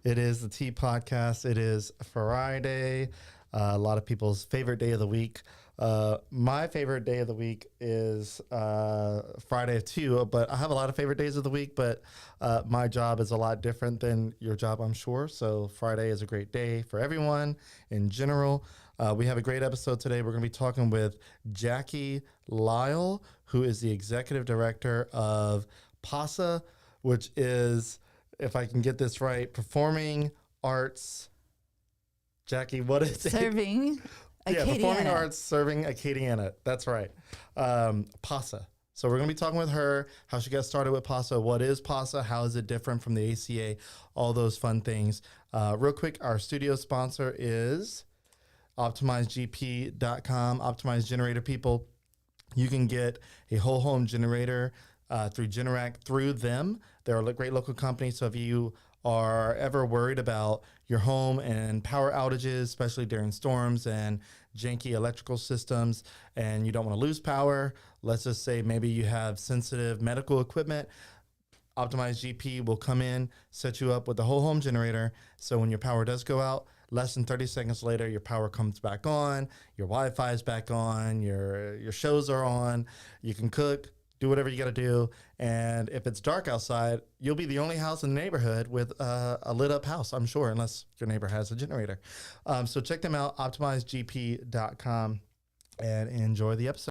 It is the Tea Podcast. It is Friday, a lot of people's favorite day of the week. My favorite day of the week is Friday too, but I have a lot of favorite days of the week, but my job is a lot different than your job, I'm sure. So Friday is a great day for everyone in general. We have a great episode today. We're going to be talking with Jackie Lyle, who is the Executive Director of PASA, which is, if I can get this right, Performing Arts. Jackie, what is it? Serving Acadiana. Yeah, Performing Arts Serving Acadiana. That's right. PASA. So we're going to be talking with her, how she got started with PASA, what is PASA, how is it different from the ACA, all those fun things. Real quick, our studio sponsor is OptimizeGP.com. Optimize Generator people. You can get a whole home generator through Generac through them. They're a great local company, so if you are ever worried about your home and power outages, especially during storms and janky electrical systems, and you don't want to lose power, let's just say maybe you have sensitive medical equipment, Optimize GP will come in, set you up with the whole home generator, so when your power does go out, less than 30 seconds later, your power comes back on, your Wi-Fi is back on, your shows are on, you can cook, do whatever you got to do. And if it's dark outside, you'll be the only house in the neighborhood with a lit up house, I'm sure, unless your neighbor has a generator. So check them out, OptimizeGP.com, and enjoy the episode.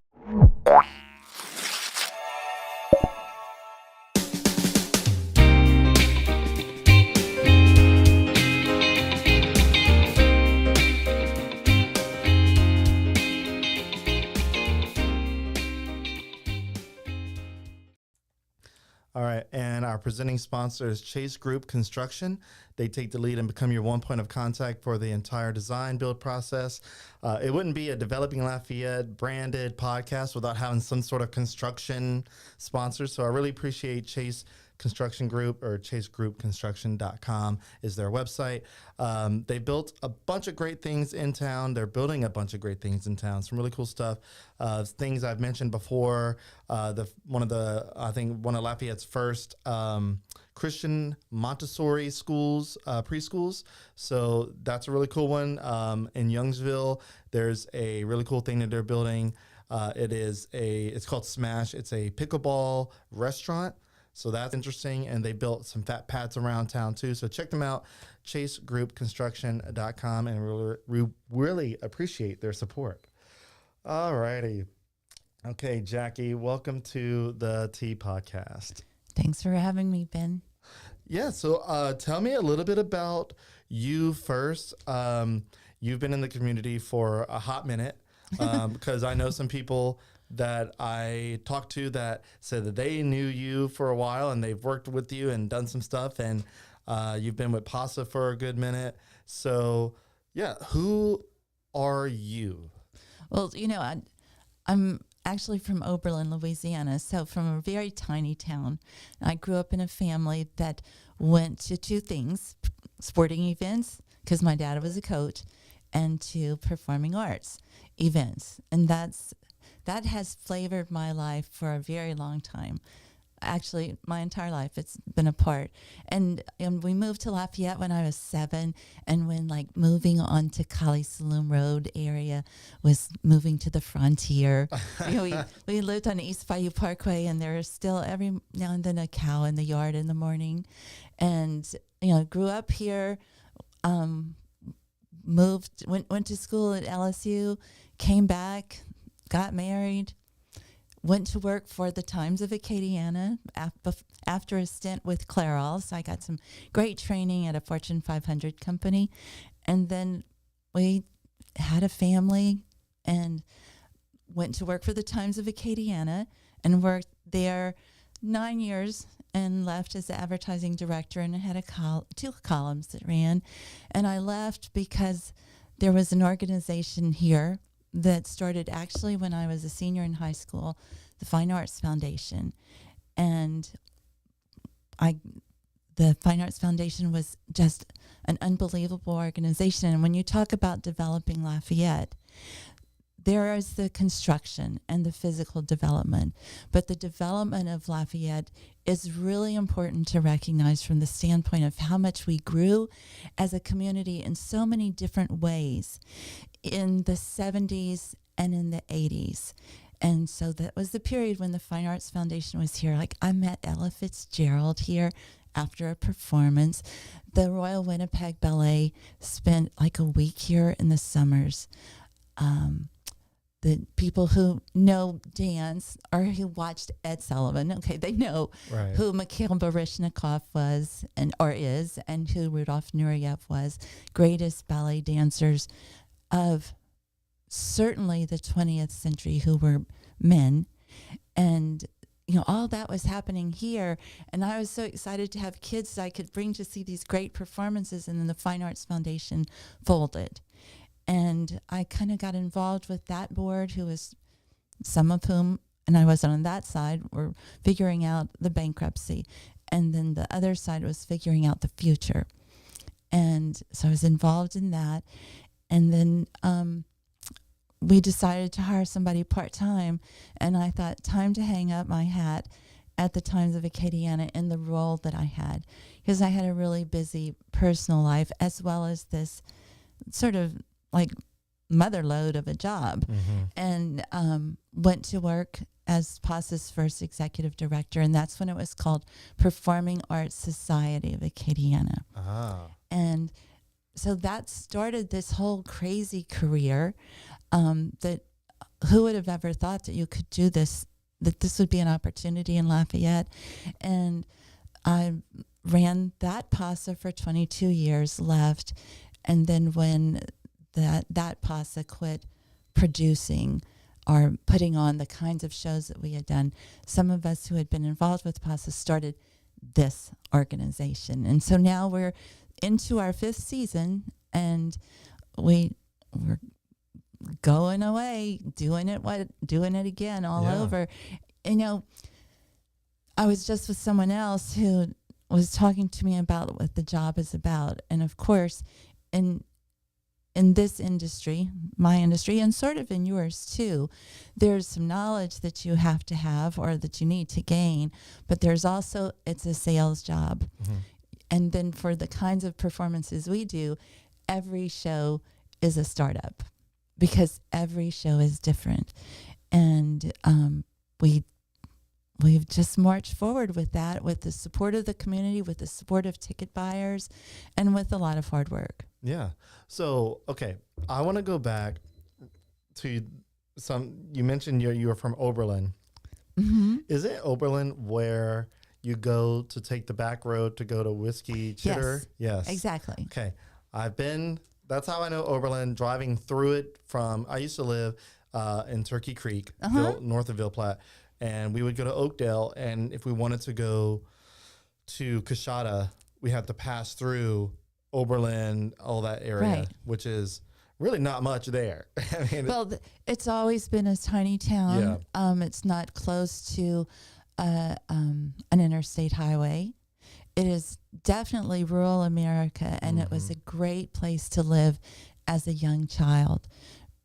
All right, and our presenting sponsor is Chase Group Construction. They take the lead and become your one point of contact for the entire design build process. It wouldn't be a Developing Lafayette branded podcast without having some sort of construction sponsor. So I really appreciate Chase Construction Group, or chasegroupconstruction.com is their website. They built a bunch of great things in town. They're building a bunch of great things in town. Some really cool stuff. Things I've mentioned before. One of Lafayette's first Christian Montessori schools, preschools. So that's a really cool one. In Youngsville, there's a really cool thing that they're building. It's called Smash. It's a pickleball restaurant. So that's interesting, and they built some fat pads around town too. So check them out, chasegroupconstruction.com, and we really appreciate their support. All righty. Okay, Jackie, welcome to the Tea Podcast. Thanks for having me, Ben. Yeah, so tell me a little bit about you first. You've been in the community for a hot minute, because I know some people that I talked to that said that they knew you for a while and they've worked with you and done some stuff, and you've been with PASA for a good minute. So, yeah, who are you? Well, I'm actually from Oberlin, Louisiana, so from a very tiny town. I grew up in a family that went to two things: sporting events, because my dad was a coach, and to performing arts events. And that has flavored my life for a very long time. Actually, my entire life, it's been a part. And we moved to Lafayette when I was 7, and when moving on to Kali Saloom Road area was moving to the frontier. We lived on East Bayou Parkway, and there was still every now and then a cow in the yard in the morning. And, grew up here, went to school at LSU, came back, got married, went to work for the Times of Acadiana after a stint with Clairol. So I got some great training at a Fortune 500 company. And then we had a family and went to work for the Times of Acadiana and worked there 9 years and left as the advertising director, and had two columns that ran. And I left because there was an organization here that started actually when I was a senior in high school, the Fine Arts Foundation. And the Fine Arts Foundation was just an unbelievable organization. And when you talk about developing Lafayette, there is the construction and the physical development, but the development of Lafayette is really important to recognize from the standpoint of how much we grew as a community in so many different ways in the 70s and in the 80s. And so that was the period when the Fine Arts Foundation was here. Like, I met Ella Fitzgerald here after a performance. The Royal Winnipeg Ballet spent like a week here in the summers. The people who know dance or who watched Ed Sullivan, okay, they know Right. who Mikhail Baryshnikov was or is, and who Rudolf Nureyev was, greatest ballet dancers of certainly the 20th century, who were men. And all that was happening here, and I was so excited to have kids I could bring to see these great performances, and then the Fine Arts Foundation folded. And I kind of got involved with that board, who was some of whom, and I wasn't on that side, were figuring out the bankruptcy. And then the other side was figuring out the future. And so I was involved in that. And then we decided to hire somebody part-time. And I thought, time to hang up my hat at the Times of Acadiana in the role that I had. Because I had a really busy personal life, as well as this sort of like mother load of a job, and went to work as PASA's first executive director, and that's when it was called Performing Arts Society of Acadiana. And so that started this whole crazy career, that who would have ever thought that you could do this, that this would be an opportunity in Lafayette. And I ran that PASA for 22 years, left, and then when that PASA quit producing or putting on the kinds of shows that we had done, some of us who had been involved with PASA started this organization. And so now we're into our 5th season, and we're going away, doing it again all over. I was just with someone else who was talking to me about what the job is about. And of course, in this industry, my industry, and sort of in yours too, there's some knowledge that you have to have or that you need to gain, but there's also, it's a sales job. And then for the kinds of performances we do, every show is a startup because every show is different. And we've just marched forward with that, with the support of the community, with the support of ticket buyers, and with a lot of hard work. Yeah. So, okay, I want to go back to you mentioned you were from Oberlin. Is it Oberlin where you go to take the back road to go to Whiskey Chitter? Yes. Exactly. Okay. That's how I know Oberlin, driving through it I used to live in Turkey Creek, north of Ville Platte, and we would go to Oakdale, and if we wanted to go to Coshada, we had to pass through Oberlin, all that area, which is really not much there. I mean, it's always been a tiny town. It's not close to an interstate highway. It is definitely rural America, and it was a great place to live as a young child.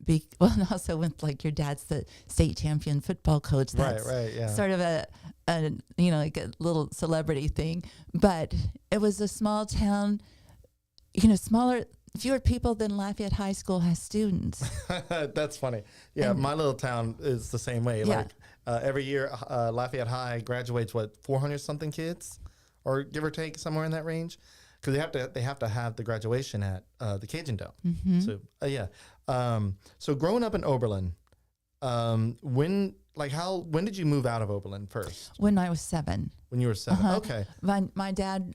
And also with like your dad's the state champion football coach. That's sort of a like a little celebrity thing. But it was a small town, fewer people than Lafayette High School has students. That's funny. Yeah, my little town is the same way. Yeah. Like every year, Lafayette High graduates 400 something kids, or give or take somewhere in that range, because they have to have the graduation at the Cajun Dome. So so growing up in Oberlin, when did you move out of Oberlin first? When I was 7. When you were 7, okay. My dad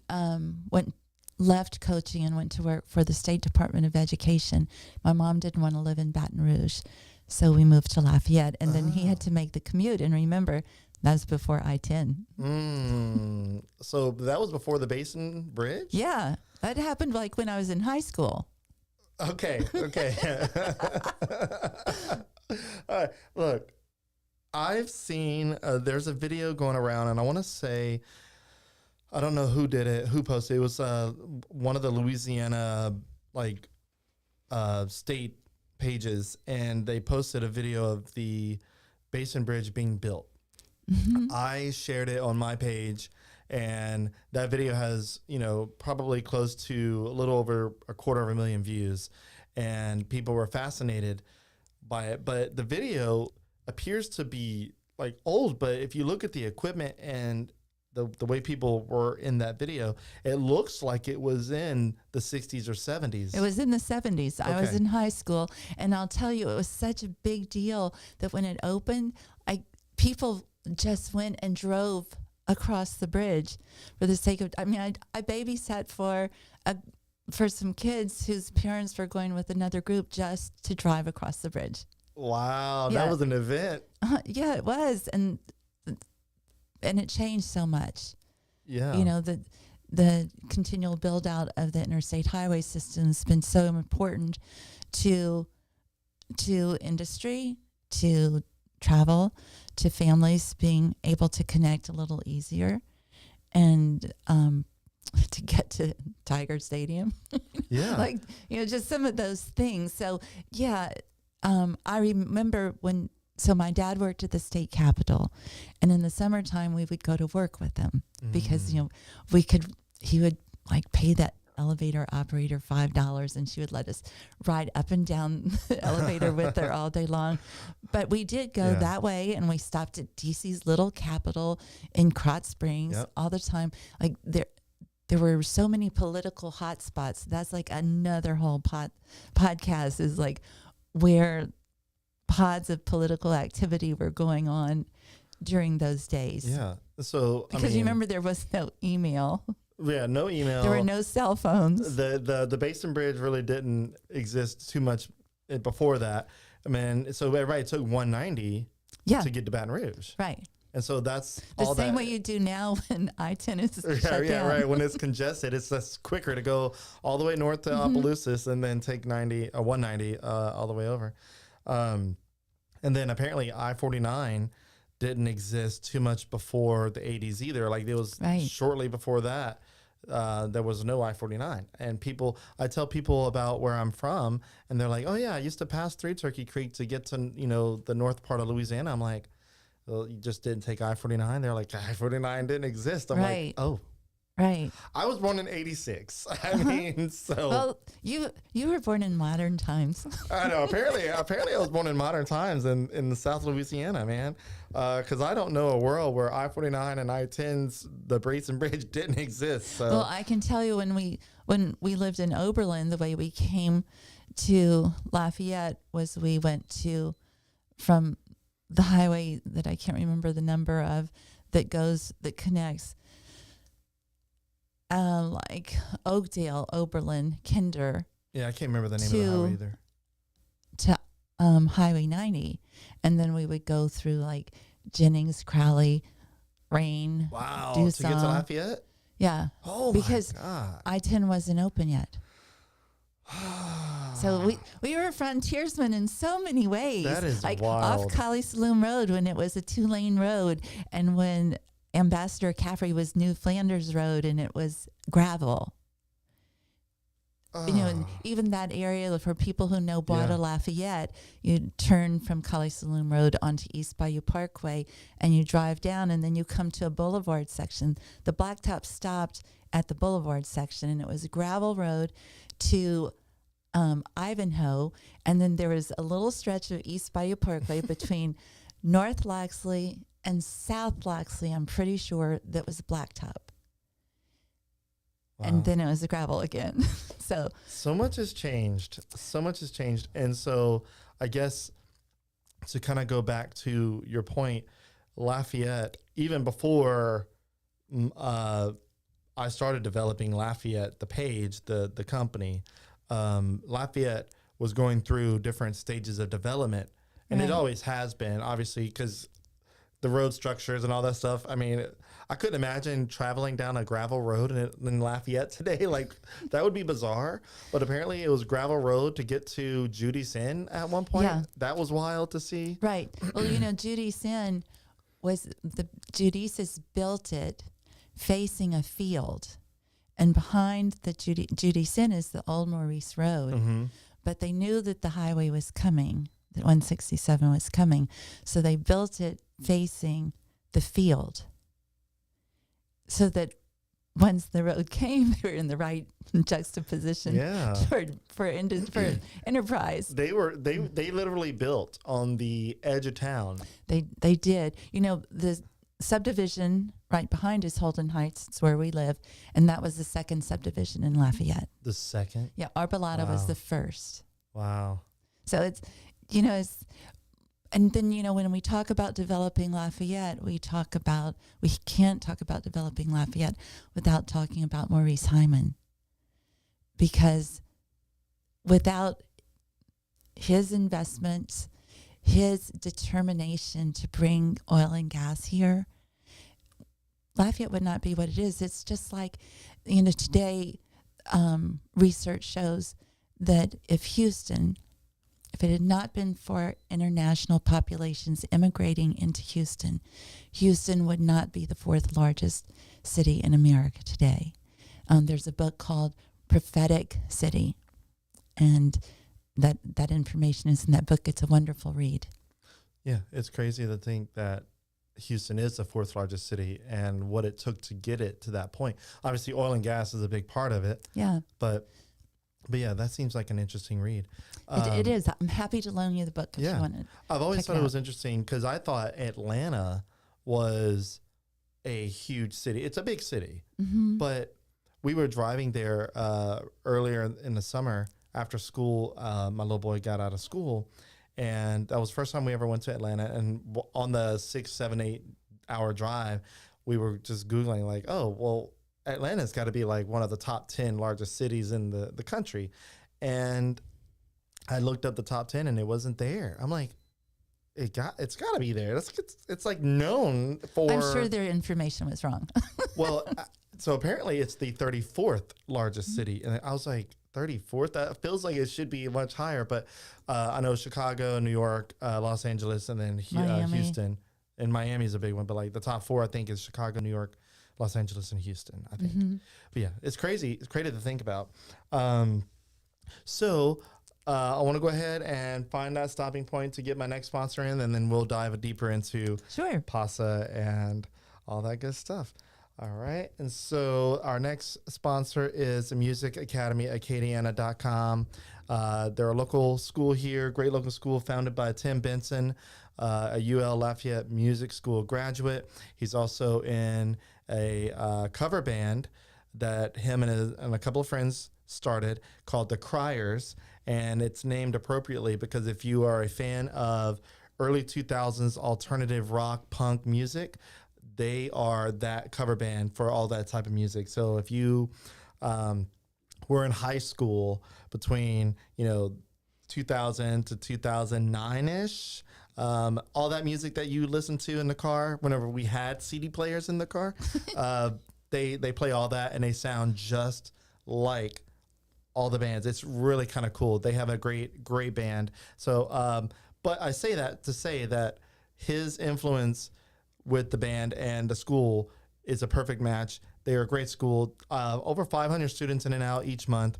left coaching and went to work for the State Department of Education. My mom didn't want to live in Baton Rouge, so we moved to Lafayette, and then he had to make the commute. And remember, that was before I-10. So that was before the Basin Bridge? Yeah, that happened like when I was in high school. Okay. All right, look, I've seen, there's a video going around, and I want to say, I don't know who did it, who posted it. It was one of the Louisiana, state pages, and they posted a video of the Basin Bridge being built. I shared it on my page, and that video has, probably close to a little over 250,000 views, and people were fascinated by it. But the video appears to be like old, but if you look at the equipment and the way people were in that video, it looks like it was in the 60s or 70s. It was in the 70s. I was in high school, and I'll tell you, it was such a big deal that when it opened, people just went and drove across the bridge for the sake of, I babysat for some kids whose parents were going with another group just to drive across the bridge. Wow, that was an event. Yeah, it was. And it changed so much. Yeah. The continual build out of the interstate highway system has been so important to industry, to travel, to families being able to connect a little easier, and to get to Tiger Stadium. Yeah. Just some of those things. So, yeah, I remember so my dad worked at the state capitol, and in the summertime we would go to work with him because, he would pay that elevator operator $5, and she would let us ride up and down the elevator with her all day long. But we did go that way, and we stopped at DC's little capitol in Krotz Springs all the time. There were so many political hot spots. That's another whole podcast is where pods of political activity were going on during those days. Yeah. So because you remember there was no email. Yeah, no email. There were no cell phones. The Basin Bridge really didn't exist too much before that. So everybody took 190 to get to Baton Rouge. Right. And so that's the same way you do now when I-10 is shut down. Yeah, right. When it's congested, it's just quicker to go all the way north to Opelousas and then take 190 all the way over. And then apparently I-49 didn't exist too much before the 80s either. It was shortly before that. There was no I-49. And I tell people about where I'm from, and they're like, oh yeah, I used to pass through Turkey Creek to get to, the north part of Louisiana. I'm like, well, you just didn't take I-49. They're like, I-49 didn't exist. I'm like, oh. Right. I was born in 86. So. Well, you were born in modern times. I know. Apparently I was born in modern times in the South Louisiana, man. Because I don't know a world where I-49 and I-10's, the Basin Bridge didn't exist. So. Well, I can tell you when we lived in Oberlin, the way we came to Lafayette was we went from the highway that I can't remember the number of that connects Oakdale, Oberlin, Kinder. Yeah, I can't remember the name of the highway either. To Highway 90, and then we would go through Jennings, Crowley, Rain. Wow, Dusau. to get to Lafayette. Yeah. Oh, because my God. I-10 wasn't open yet. So we were frontiersmen in so many ways. That is wild. Off Collie Saloon Road when it was a 2-lane road, and when Ambassador Caffrey was New Flanders Road and it was gravel. And even that area for people who know Bois de Lafayette, you turn from Collie Saloon Road onto East Bayou Parkway and you drive down, and then you come to a boulevard section. The blacktop stopped at the boulevard section, and it was a gravel road to Ivanhoe, and then there was a little stretch of East Bayou Parkway between North Loxley and South Loxley, I'm pretty sure, that was blacktop. Wow. And then it was a gravel again. So much has changed. And so I guess to kind of go back to your point, Lafayette, even before I started developing Lafayette, the page, the company, Lafayette was going through different stages of development. And it always has been, obviously, because the road structures and all that stuff. I couldn't imagine traveling down a gravel road in Lafayette today. That would be bizarre. But apparently it was gravel road to get to Judy's Inn at one point. Yeah. That was wild to see. Right. Well, Judy's Inn Judices built it facing a field. And behind the Judy's Inn is the Old Maurice Road. Mm-hmm. but they knew that the highway was coming, that 167 was coming. So they built it facing the field so that once the road came, they were in the right juxtaposition for enterprise. They literally built on the edge of town. They did. You know, the subdivision right behind is Holden Heights. It's where we live. And that was the second subdivision in Lafayette. The second? Yeah, Arbolado was the first. Wow. So it's, you know, and then, you know, when we talk about developing Lafayette, we can't talk about developing Lafayette without talking about Maurice Hyman. Because without his investments, his determination to bring oil and gas here, Lafayette would not be what it is. It's just like, you know, today research shows that if it had not been for international populations immigrating into Houston, Houston would not be the fourth largest city in America today. There's a book called Prophetic City, and that information is in that book. It's a wonderful read. Yeah, it's crazy to think that Houston is the fourth largest city and what it took to get it to that point. Obviously, oil and gas is a big part of it. Yeah. But yeah, that seems like an interesting read. It is. I'm happy to loan you the book if you want it. I've always thought it was interesting because I thought Atlanta was a huge city. It's a big city, but we were driving there earlier in the summer after school. My little boy got out of school, and that was the first time we ever went to Atlanta. And on the 6, 7, 8 hour drive, we were just Googling like, oh, well, Atlanta's got to be like one of the top 10 largest cities in the country. And I looked up the top 10 and it wasn't there. I'm like, it's got to be there. It's like known for. I'm sure their information was wrong. Well, so apparently it's the 34th largest city. And I was like, 34th? That feels like it should be much higher. But I know Chicago, New York, Los Angeles, and then Houston. And Miami's a big one. But like the top 4, I think, is Chicago, New York, Los Angeles, and Houston, I think. But yeah, it's crazy. It's crazy to think about. So I want to go ahead and find that stopping point to get my next sponsor in, and then we'll dive deeper into PASA and all that good stuff. All right. And so our next sponsor is the Music Academy, Acadiana.com. They're a local school here, great local school founded by Tim Benson, a UL Lafayette Music School graduate. He's also in a cover band that him and a couple of friends started called The Criers, and it's named appropriately because if you are a fan of early 2000s alternative rock punk music, they are that cover band for all that type of music. So if you were in high school between 2000 to 2009-ish, all that music that you listened to in the car whenever we had CD players in the car, they play all that and they sound just like all the bands. It's really kind of cool. They have a great band. So, but I say that to say that his influence with the band and the school is a perfect match. They are a great school. Over 500 students in and out each month.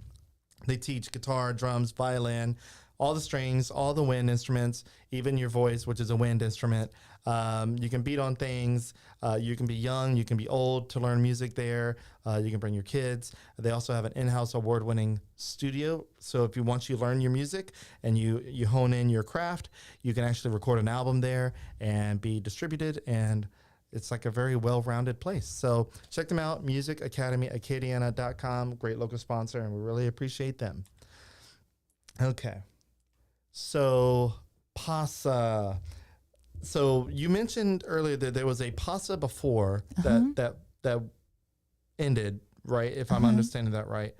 They teach guitar, drums, violin, all the strings, all the wind instruments, even your voice, which is a wind instrument. You can beat on things. You can be young, you can be old to learn music there. You can bring your kids. They also have an in-house award-winning studio. So if once you learn your music and you hone in your craft, you can actually record an album there and be distributed. And it's like a very well-rounded place. So check them out, Music Academy, Acadiana.com. Great local sponsor, and we really appreciate them. Okay. So PASA. So you mentioned earlier that there was a PASA before that ended, right? If I'm understanding that right.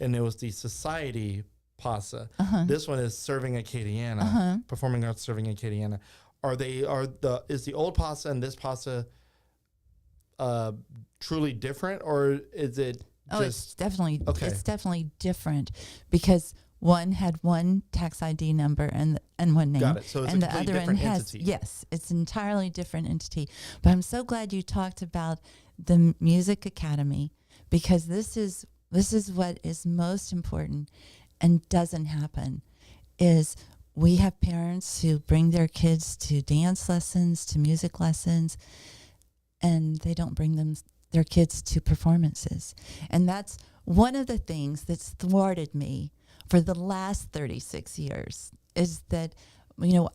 And it was the Society PASA. This one is Serving Acadiana, Performing Arts Serving Acadiana. Is the old PASA and this PASA truly different, or is it it's definitely different because one had one tax ID number and one name. Got it. So it's and a the completely other one different has entity. Yes, it's an entirely different entity. But I'm so glad you talked about the Music Academy because this is what is most important, and doesn't happen is we have parents who bring their kids to dance lessons, to music lessons, and they don't bring their kids to performances. And that's one of the things that's thwarted me for the last 36 years is that,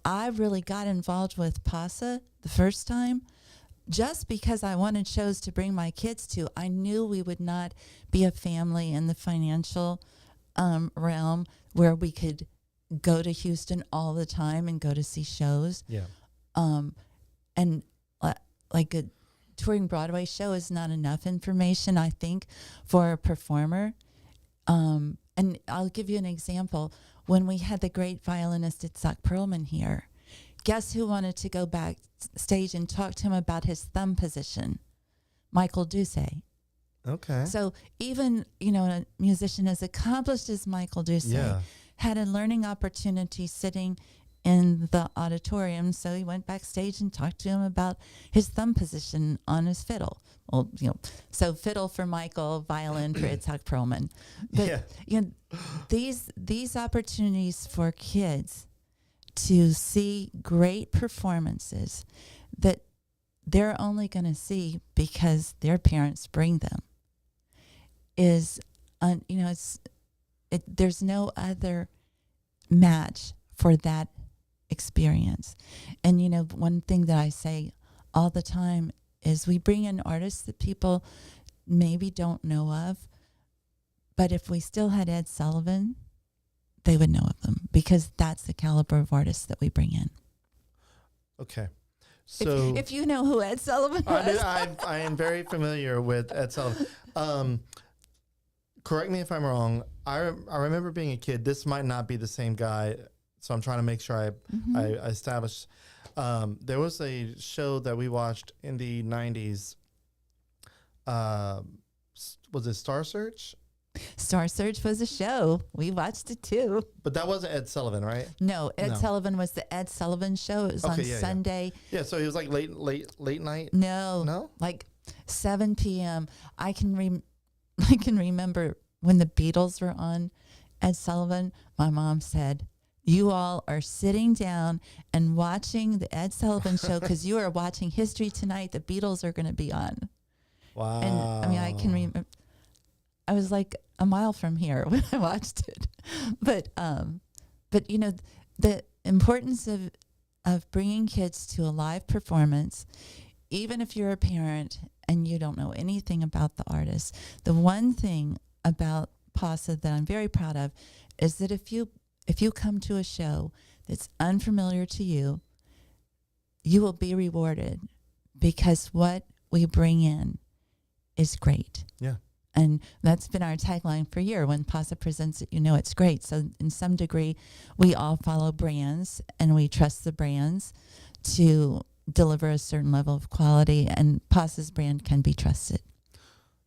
I really got involved with PASA the first time just because I wanted shows to bring my kids to. I knew we would not be a family in the financial realm where we could go to Houston all the time and go to see shows. Yeah. And like a touring Broadway show is not enough information, I think, for a performer. And I'll give you an example. When we had the great violinist Itzhak Perlman here, guess who wanted to go backstage and talk to him about his thumb position? Michael Duse. Okay. So even, a musician as accomplished as Michael Duse had a learning opportunity sitting in the auditorium. So he went backstage and talked to him about his thumb position on his fiddle. Well, so fiddle for Michael, violin for Itzhak Perlman. But, these opportunities for kids to see great performances that they're only going to see because their parents bring them is, there's no other match for that experience. And, one thing that I say all the time is we bring in artists that people maybe don't know of, but if we still had Ed Sullivan, they would know of them because that's the caliber of artists that we bring in. Okay. So if you know who Ed Sullivan was. I am very familiar with Ed Sullivan. Correct me if I'm wrong. I remember being a kid. This might not be the same guy, so I'm trying to make sure I establish. There was a show that we watched in the 90s. Was it Star Search? Star Search was a show. We watched it too. But that wasn't Ed Sullivan, right? No, Ed Sullivan was the Ed Sullivan Show. It was on Sunday. Yeah, so it was like late night? No? Like 7 p.m. I can remember when the Beatles were on Ed Sullivan, my mom said, "You all are sitting down and watching the Ed Sullivan Show because you are watching History Tonight. The Beatles are going to be on." Wow. And I can remember, I was like a mile from here when I watched it. But the importance of bringing kids to a live performance, even if you're a parent and you don't know anything about the artist, the one thing about PASA that I'm very proud of is that if you come to a show that's unfamiliar to you, you will be rewarded because what we bring in is great. Yeah. And that's been our tagline for a year. When PASA presents it, it's great. So in some degree, we all follow brands and we trust the brands to deliver a certain level of quality, and PASA's brand can be trusted.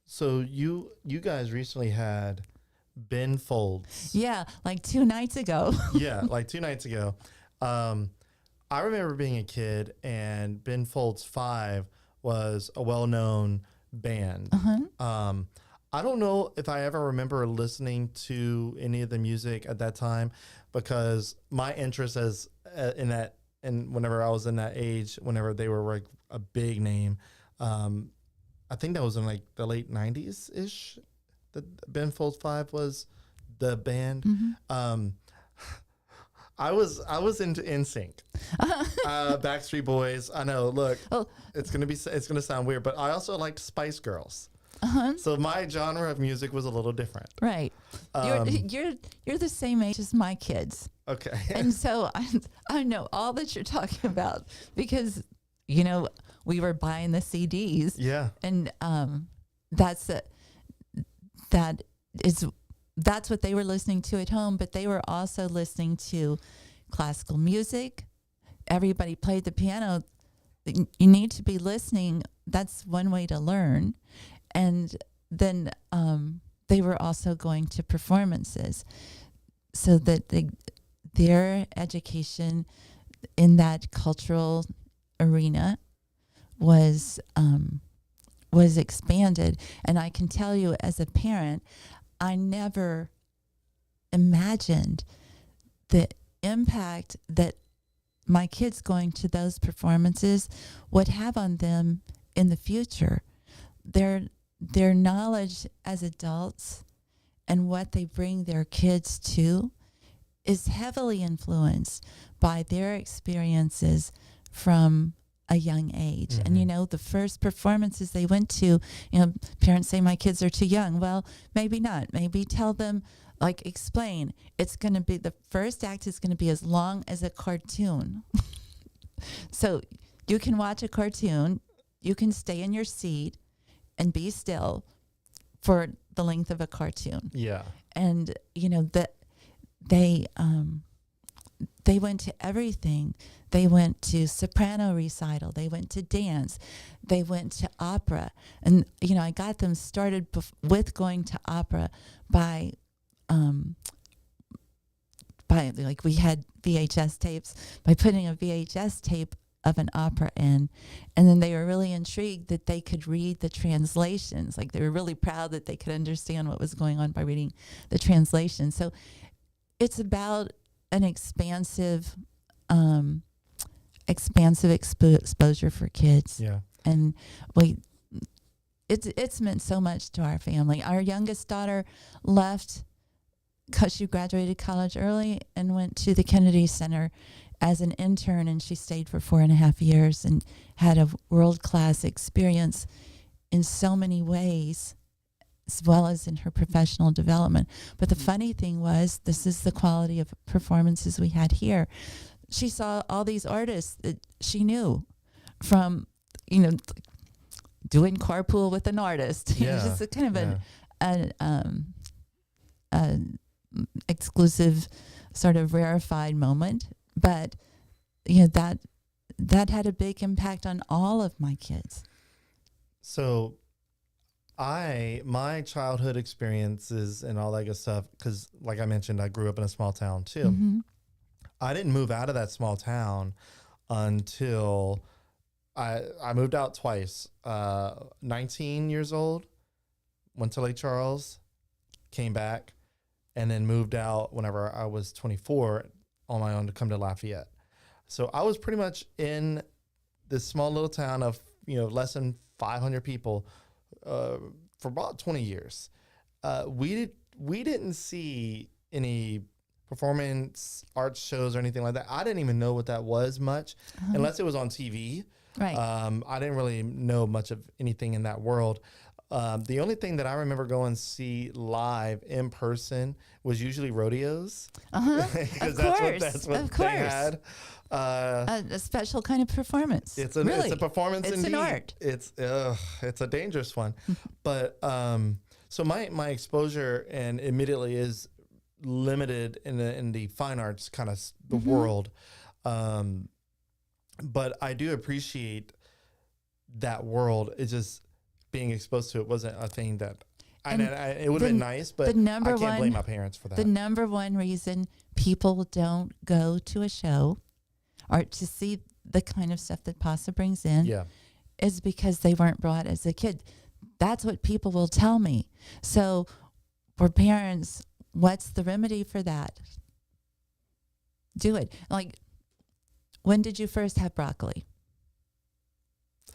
So you guys recently had Ben Folds. Yeah, like 2 nights ago. Yeah, like 2 nights ago. I remember being a kid, and Ben Folds 5 was a well-known band. Uh-huh. I don't know if I ever remember listening to any of the music at that time because my interest and whenever I was in that age, whenever they were like a big name, I think that was in like the late 90s ish. That Ben Folds 5 was the band. Mm-hmm. I was into NSYNC, Backstreet Boys. I know. Look, it's gonna sound weird, but I also liked Spice Girls. Uh-huh. So my genre of music was a little different. Right. You're the same age as my kids. Okay. And so I know all that you're talking about because we were buying the CDs. Yeah. And that's what they were listening to at home, but they were also listening to classical music. Everybody played the piano. You need to be listening. That's one way to learn. And then they were also going to performances so that their education in that cultural arena was expanded. And I can tell you as a parent, I never imagined the impact that my kids going to those performances would have on them in the future. Their knowledge as adults and what they bring their kids to is heavily influenced by their experiences from a young age. Mm-hmm. And, you know, the first performances they went to, you know, parents say my kids are too young. Well, maybe not. Maybe tell them, like, explain. It's going to be, the first act is going to be as long as a cartoon. So you can watch a cartoon, you can stay in your seat and be still for the length of a cartoon. Yeah. And, you know, that they went to everything. They went to soprano recital. They went to dance. They went to opera. And, you know, I got them started with going to opera by like, we had VHS tapes, by putting a VHS tape of an opera in. And then they were really intrigued that they could read the translations. Like, they were really proud that they could understand what was going on by reading the translation. So it's about an expansive exposure for kids. Yeah. And it's meant so much to our family. Our youngest daughter left because she graduated college early and went to the Kennedy Center as an intern, and she stayed for 4.5 years and had a world-class experience in so many ways, as well as in her professional development. But the funny thing was, this is the quality of performances we had here. She saw all these artists that she knew from, you know, doing carpool with an artist. Yeah. It was just a kind of an exclusive, sort of rarefied moment. But, you know, that had a big impact on all of my kids. So my childhood experiences and all that good stuff, because like I mentioned, I grew up in a small town too. Mm-hmm. I didn't move out of that small town until I moved out twice. 19 years old, went to Lake Charles, came back, and then moved out whenever I was 24 on my own to come to Lafayette. So I was pretty much in this small little town of, you know, less than 500 people for about 20 years. We didn't see any performance arts shows or anything like that. I didn't even know what that was much, unless it was on TV. Right. I didn't really know much of anything in that world. The only thing that I remember going to see live in person was usually rodeos. Because that's what they had. A special kind of performance. It's a performance. It's indeed. an art. It's a dangerous one. But so my exposure and admittedly is limited in the fine arts kind of the world. But I do appreciate that world. It's just being exposed to it wasn't a thing that it would have been nice, but I can't blame my parents for that. The number one reason people don't go to a show or to see the kind of stuff that PASA brings in is because they weren't brought as a kid. That's what people will tell me. So for parents, what's the remedy for that? Do it. Like, when did you first have broccoli?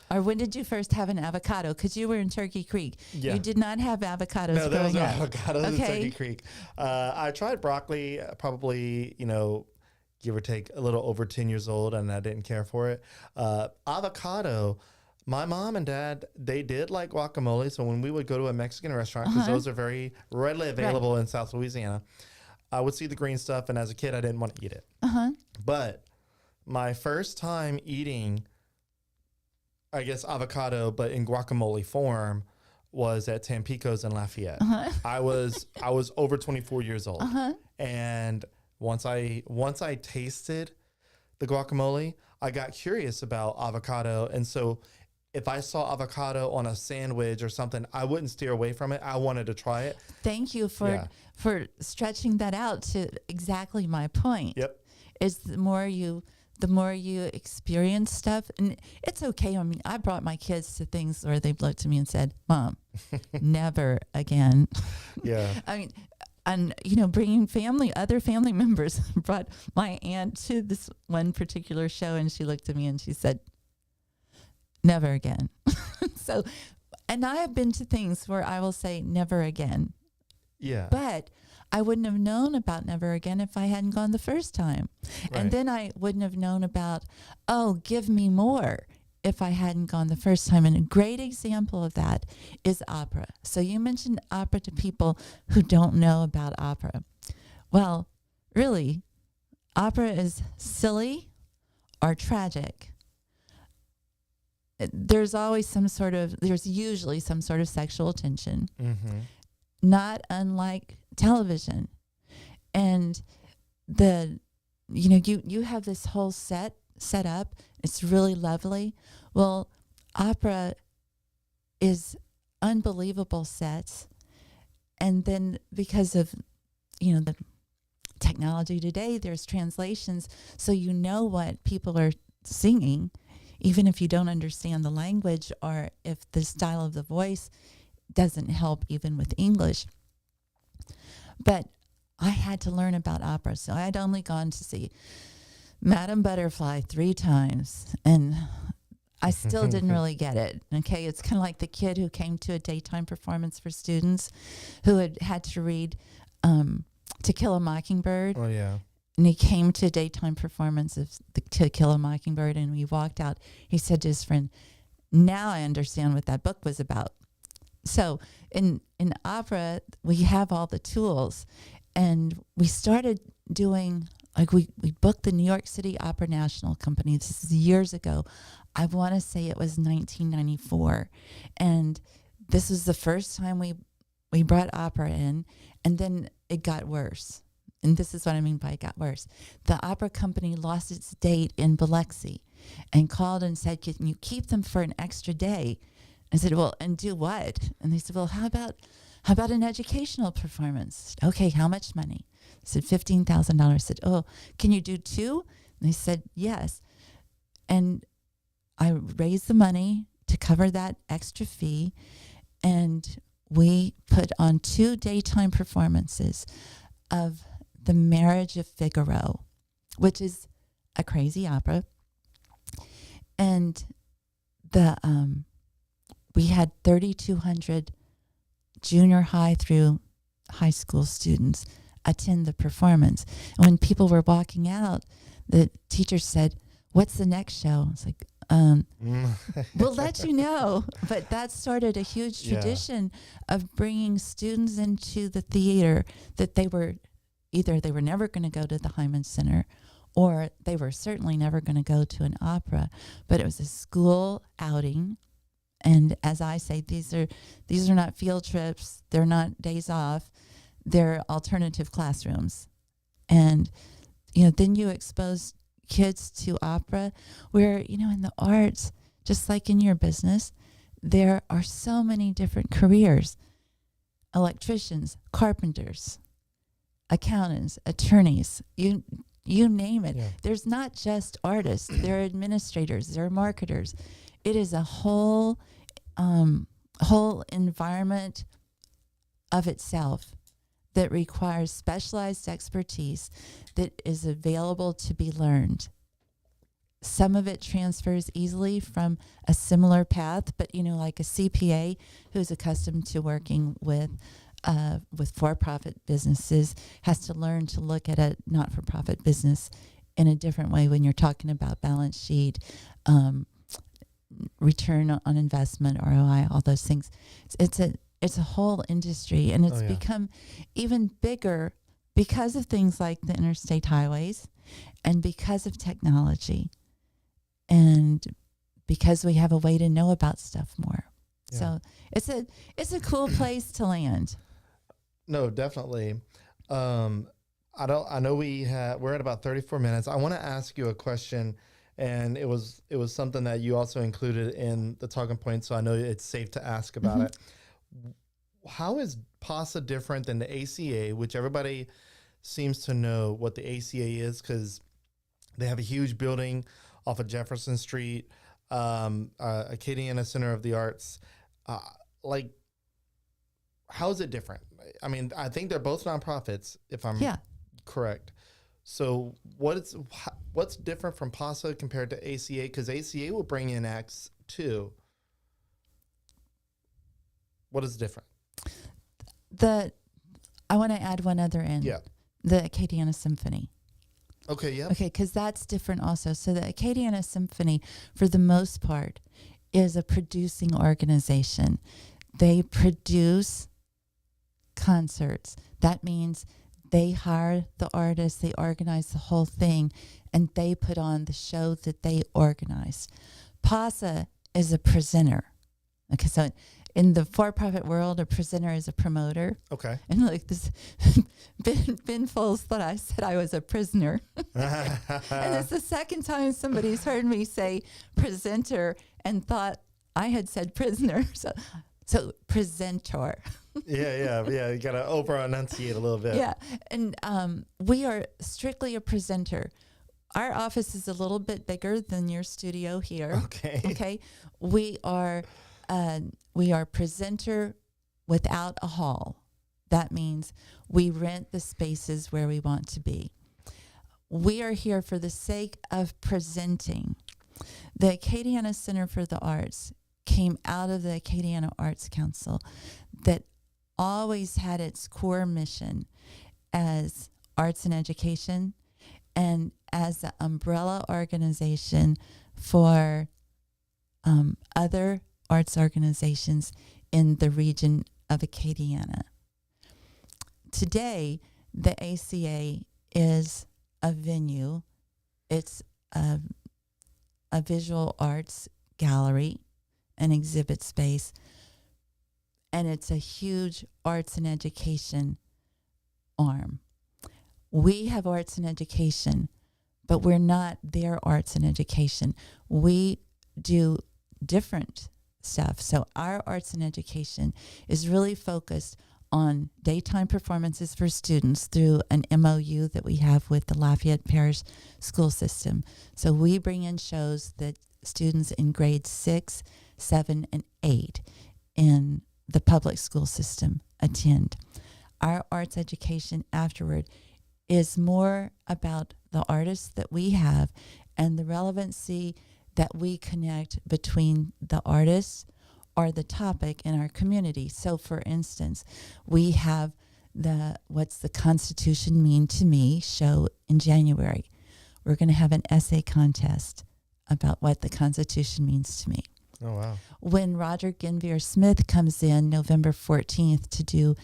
Or when did you first have an avocado? Because you were in Turkey Creek. Yeah. You did not have avocados no, growing up. No, avocados in Turkey Creek. I tried broccoli probably, you know, give or take a little over 10 years old, and I didn't care for it. Avocado, my mom and dad, they did like guacamole. So when we would go to a Mexican restaurant, because those are very readily available in South Louisiana, I would see the green stuff, and as a kid, I didn't want to eat it. But my first time eating, I guess, avocado, but in guacamole form, was at Tampico's in Lafayette. I was over 24 years old, and once I tasted the guacamole, I got curious about avocado, and so if I saw avocado on a sandwich or something, I wouldn't steer away from it. I wanted to try it. Thank you for stretching that out to exactly my point. Yep. Is the more you experience stuff, and it's okay. I mean, I brought my kids to things where they've looked at me and said, "Mom, never again." Yeah. I mean, And, bringing other family members, brought my aunt to this one particular show, and she looked at me and she said, never again. So, and I have been to things where I will say never again. Yeah. But I wouldn't have known about never again if I hadn't gone the first time. Right. And then I wouldn't have known about, give me more, if I hadn't gone the first time. And a great example of that is opera. So you mentioned opera to people who don't know about opera. Well, really, opera is silly or tragic. There's usually some sort of sexual tension, not unlike television. And you have this whole set up. It's really lovely. Well, opera is unbelievable sets. And then because of, the technology today, there's translations. So you know what people are singing, even if you don't understand the language or if the style of the voice doesn't help even with English. But I had to learn about opera. So I had only gone to see Madame Butterfly 3 times, and I still didn't really get it. Okay, it's kind of like the kid who came to a daytime performance for students who had to read To Kill a Mockingbird. Oh, yeah. And he came to a daytime performance of To Kill a Mockingbird, and we walked out. He said to his friend, now I understand what that book was about. So in opera, we have all the tools, and we started doing, we booked the New York City Opera National Company. This is years ago. I want to say it was 1994. And this was the first time we brought opera in, and then it got worse. And this is what I mean by it got worse. The opera company lost its date in Biloxi and called and said, can you keep them for an extra day? I said, well, and do what? And they said, well, how about an educational performance? Okay, how much money? I said, $15,000. I said, oh, can you do 2? And they said, yes. And I raised the money to cover that extra fee, and we put on 2 daytime performances of The Marriage of Figaro, which is a crazy opera. And we had 3,200 junior high through high school students attend the performance. And when people were walking out, the teacher said, what's the next show? It's like, we'll let you know. But that started a huge tradition of bringing students into the theater that they were never going to go to the Hyman Center, or they were certainly never going to go to an opera. But it was a school outing. And as I say, these are not field trips. They're not days off. They're alternative classrooms. And, then you expose kids to opera where, in the arts, just like in your business, there are so many different careers. Electricians, carpenters, accountants, attorneys, you name it. Yeah. There's not just artists. There are administrators. There are marketers. It is a whole environment of itself that requires specialized expertise that is available to be learned. Some of it transfers easily from a similar path, but like a CPA who's accustomed to working with for-profit businesses has to learn to look at a not-for-profit business in a different way when you're talking about balance sheet, return on investment, ROI, all those things. It's a whole industry, and it's become even bigger because of things like the interstate highways and because of technology and because we have a way to know about stuff more. Yeah. So it's a cool place to land. No, definitely. I know we're at about 34 minutes. I want to ask you a question, and it was something that you also included in the talking point, so I know it's safe to ask about it. How is PASA different than the ACA, which everybody seems to know what the ACA is because they have a huge building off of Jefferson Street, Acadiana Center of the Arts. how is it different? I mean, I think they're both nonprofits, if I'm Yeah. correct. So what's different from PASA compared to ACA? Because ACA will bring in acts too. What is different? I want to add one other in. Yeah. The Acadiana Symphony. Okay, yeah. Okay, because that's different also. So the Acadiana Symphony, for the most part, is a producing organization. They produce concerts. That means they hire the artists, they organize the whole thing, and they put on the show that they organized. PASA is a presenter. Okay, so in the for-profit world, a presenter is a promoter. Okay. And like this, Ben Folds thought I said I was a prisoner. And it's the second time somebody's heard me say presenter and thought I had said prisoner. So presenter. Yeah. You got to over-enunciate a little bit. Yeah. And we are strictly a presenter. Our office is a little bit bigger than your studio here. Okay. Okay. We are presenter without a hall. That means we rent the spaces where we want to be. We are here for the sake of presenting. The Acadiana Center for the Arts came out of the Acadiana Arts Council that always had its core mission as arts and education and as the umbrella organization for other arts organizations in the region of Acadiana. Today, the ACA is a venue. It's a visual arts gallery, an exhibit space, and it's a huge arts and education arm. We have arts and education, but we're not their arts and education. We do different stuff. So our arts and education is really focused on daytime performances for students through an MOU that we have with the Lafayette Parish School System. So we bring in shows that students in grades 6, 7, and 8 in the public school system attend. Our arts education afterward is more about the artists that we have and the relevancy that we connect between the artists or the topic in our community. So for instance, we have the What's the Constitution Mean to Me show in January. We're going to have an essay contest about what the Constitution means to me. Oh, wow. When Roger Genvier Smith comes in November 14th to do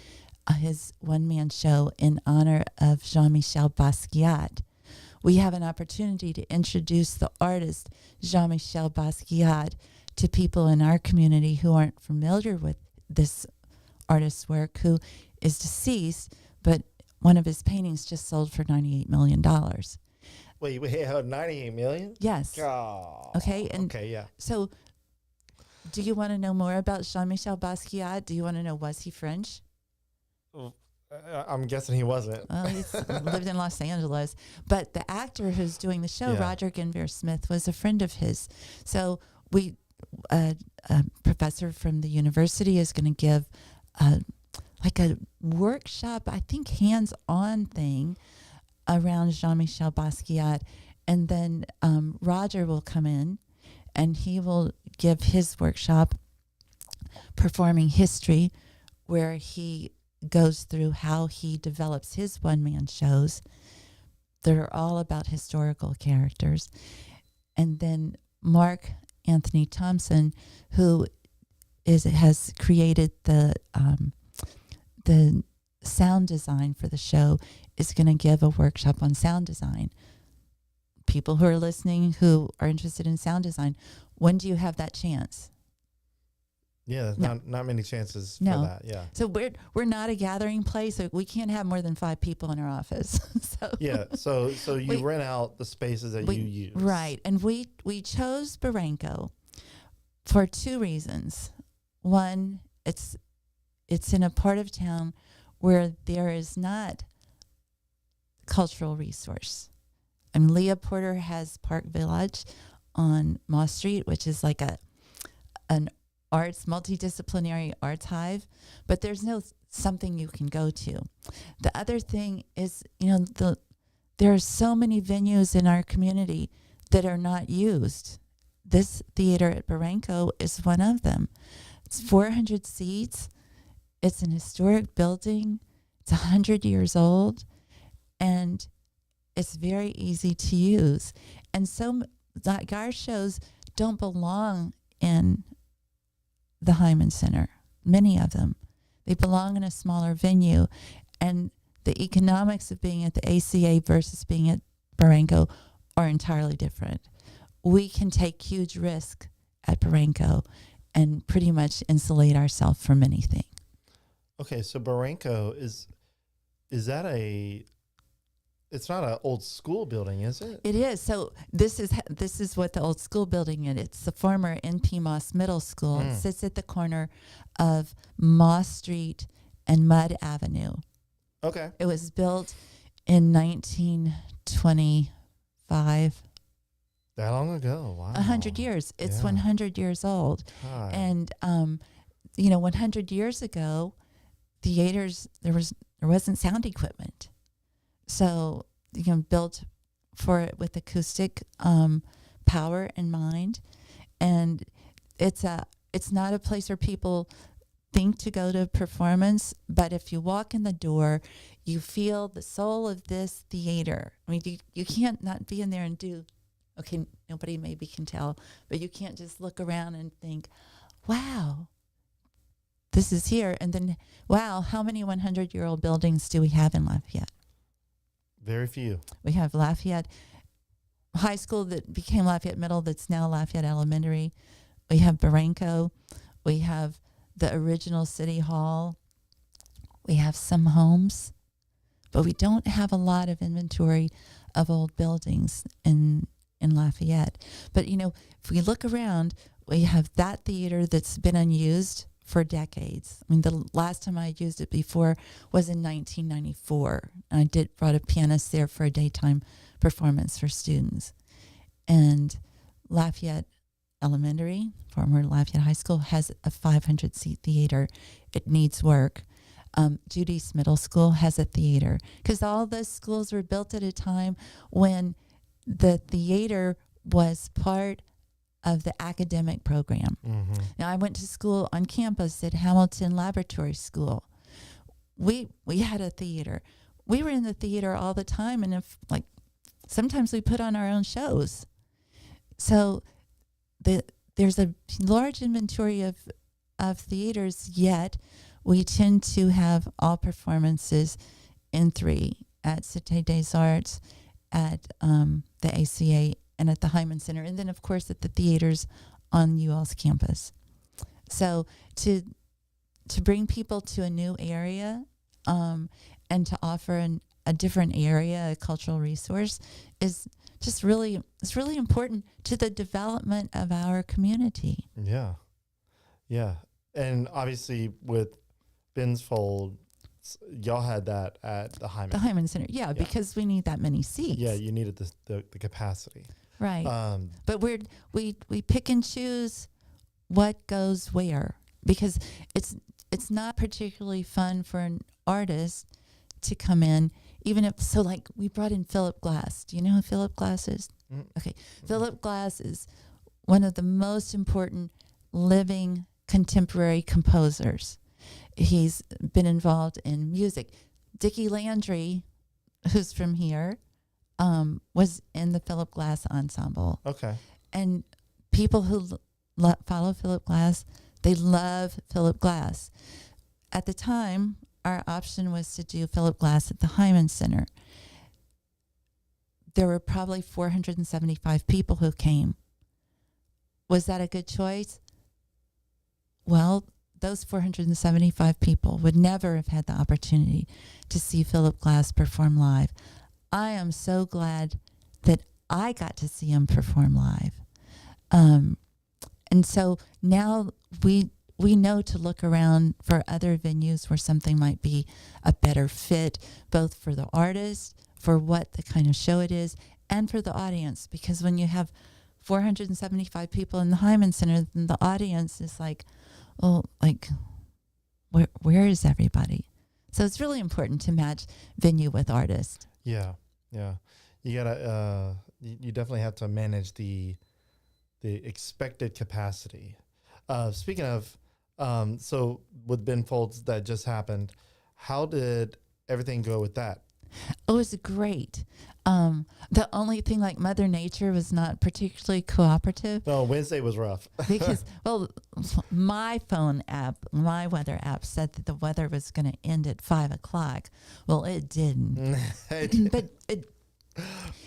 his one-man show in honor of Jean-Michel Basquiat, we have an opportunity to introduce the artist Jean-Michel Basquiat to people in our community who aren't familiar with this artist's work, who is deceased, but one of his paintings just sold for $98 million. Wait, 98 million? Yes. Oh, Okay. And okay, yeah. so do you want to know more about Jean-Michel Basquiat? Do you want to know, was he French? I'm guessing he wasn't. Well, he's lived in Los Angeles. But the actor who's doing the show, Yeah. Roger Genvier Smith, was a friend of his. So a professor from the university is going to give like a workshop, I think hands-on thing around Jean-Michel Basquiat. And then Roger will come in and he will give his workshop, Performing History, where he goes through how he develops his one-man shows. They're all about historical characters. And then Mark Anthony Thompson, who has created the sound design for the show, is going to give a workshop on sound design. People who are listening who are interested in sound design, when do you have that chance? Yeah, there's No. not many chances No. for that. Yeah. So we're not a gathering place. So we can't have more than 5 people in our office. So Yeah. So you We- rent out the spaces that you use. right, and we chose Baranco for 2 reasons. One, it's in a part of town where there is not cultural resource. I mean, Leah Porter has Park Village on Moss Street, which is like an arts, multidisciplinary arts hive, but there's no something you can go to. The other thing is, there are so many venues in our community that are not used. This theater at Baranco is one of them. It's 400 seats. It's an historic building. It's 100 years old, and it's very easy to use. And so, like, our shows don't belong in the Hyman Center, many of them. They belong in a smaller venue, and the economics of being at the ACA versus being at Baranco are entirely different. We can take huge risk at Baranco and pretty much insulate ourselves from anything. Okay, so Baranco is that it's not an old school building, is it? It is. So this is what the old school building is. It's the former NP Moss Middle School. It sits at the corner of Moss Street and Mud Avenue. Okay. It was built in 1925. That long ago? Wow. 100 years. It's 100 years old. God. And 100 years ago, theaters there wasn't sound equipment. So, built for it with acoustic power in mind. And it's not a place where people think to go to a performance, but if you walk in the door, you feel the soul of this theater. I mean, you can't not be in there and okay, nobody maybe can tell, but you can't just look around and think, wow, this is here. And then, wow, how many 100-year-old buildings do we have in Lafayette? Very few. We have Lafayette High School that became Lafayette Middle, that's now Lafayette Elementary. We have Baranco. We have the original City Hall. We have some homes, but we don't have a lot of inventory of old buildings in Lafayette. But, if we look around, we have that theater that's been unused for decades. I mean, the last time I used it before was in 1994. I brought a pianist there for a daytime performance for students. And Lafayette Elementary, former Lafayette High School, has a 500-seat theater. It needs work. Judy's Middle School has a theater, because all those schools were built at a time when the theater was part of the academic program. Mm-hmm. Now, I went to school on campus at Hamilton Laboratory School. We had a theater. We were in the theater all the time, and sometimes we put on our own shows. So there's a large inventory of theaters, yet we tend to have all performances in 3 at Cité des Arts, at the ACA, and at the Hyman Center, and then, of course, at the theaters on UL's campus. So to bring people to a new area and to offer a different area, a cultural resource, is just really important to the development of our community. Yeah. Yeah. And obviously with Ben's Fold, y'all had that at the Hyman. The Hyman Center, yeah, because we need that many seats. Yeah, you needed the capacity. Right. But we pick and choose what goes where, because it's not particularly fun for an artist to come in, even if, so like we brought in Philip Glass. Do you know who Philip Glass is? Okay. Philip Glass is one of the most important living contemporary composers. He's been involved in music. Dickie Landry, who's from here, was in the Philip Glass ensemble. Okay. And people who follow Philip Glass, they love Philip Glass. At the time, our option was to do Philip Glass at the Hyman Center. There were probably 475 people who came. Was that a good choice? Well, those 475 people would never have had the opportunity to see Philip Glass perform live. I am so glad that I got to see him perform live. And so now we know to look around for other venues where something might be a better fit, both for the artist, for what the kind of show it is, and for the audience. Because when you have 475 people in the Hyman Center, then the audience is like, well, like, where is everybody? So it's really important to match venue with artist. Yeah, yeah. You gotta. You definitely have to manage the expected capacity. Speaking of, so with Ben Folds that just happened, how did everything go with that? It was great. The only thing, like, Mother Nature was not particularly cooperative. No, Wednesday was rough. Because, well, my phone app, my weather app said that the weather was going to end at 5:00. Well, it didn't. But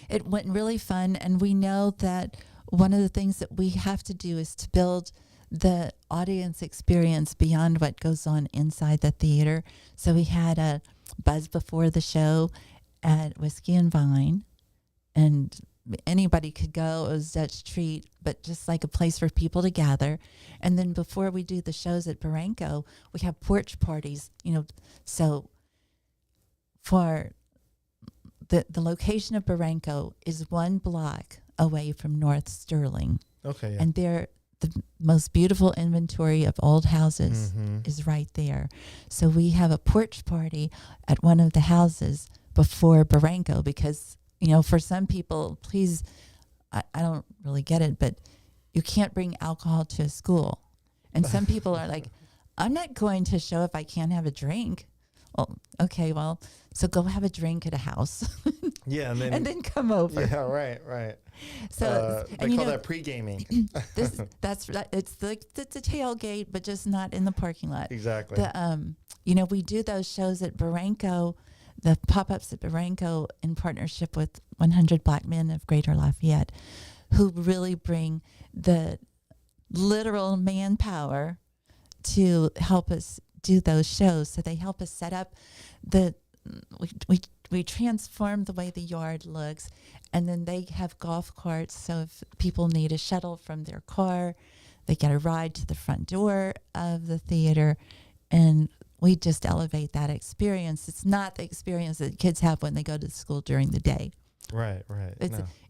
it went really fun. And we know that one of the things that we have to do is to build the audience experience beyond what goes on inside the theater. So we had a buzz before the show at Whiskey and Vine, and anybody could go. It was Dutch Treat, but just like a place for people to gather. And then before we do the shows at Baranco, we have porch parties, so for the location of Baranco is 1 block away from North Sterling. Okay. Yeah. And they're the most beautiful inventory of old houses is right there. So we have a porch party at one of the houses before Baranco because, for some people, please, I don't really get it, but you can't bring alcohol to a school. And some people are like, I'm not going to a show if I can't have a drink. Well, okay, so go have a drink at a house. Yeah, and then come over. Yeah, right. So they call that pre-gaming. It's the tailgate, but just not in the parking lot. Exactly. We do those shows at Baranco, the pop-ups at Baranco in partnership with 100 Black Men of Greater Lafayette, who really bring the literal manpower to help us do those shows. So they help us set up we transform the way the yard looks, and then they have golf carts. So if people need a shuttle from their car, they get a ride to the front door of the theater, and we just elevate that experience. It's not the experience that kids have when they go to school during the day. Right.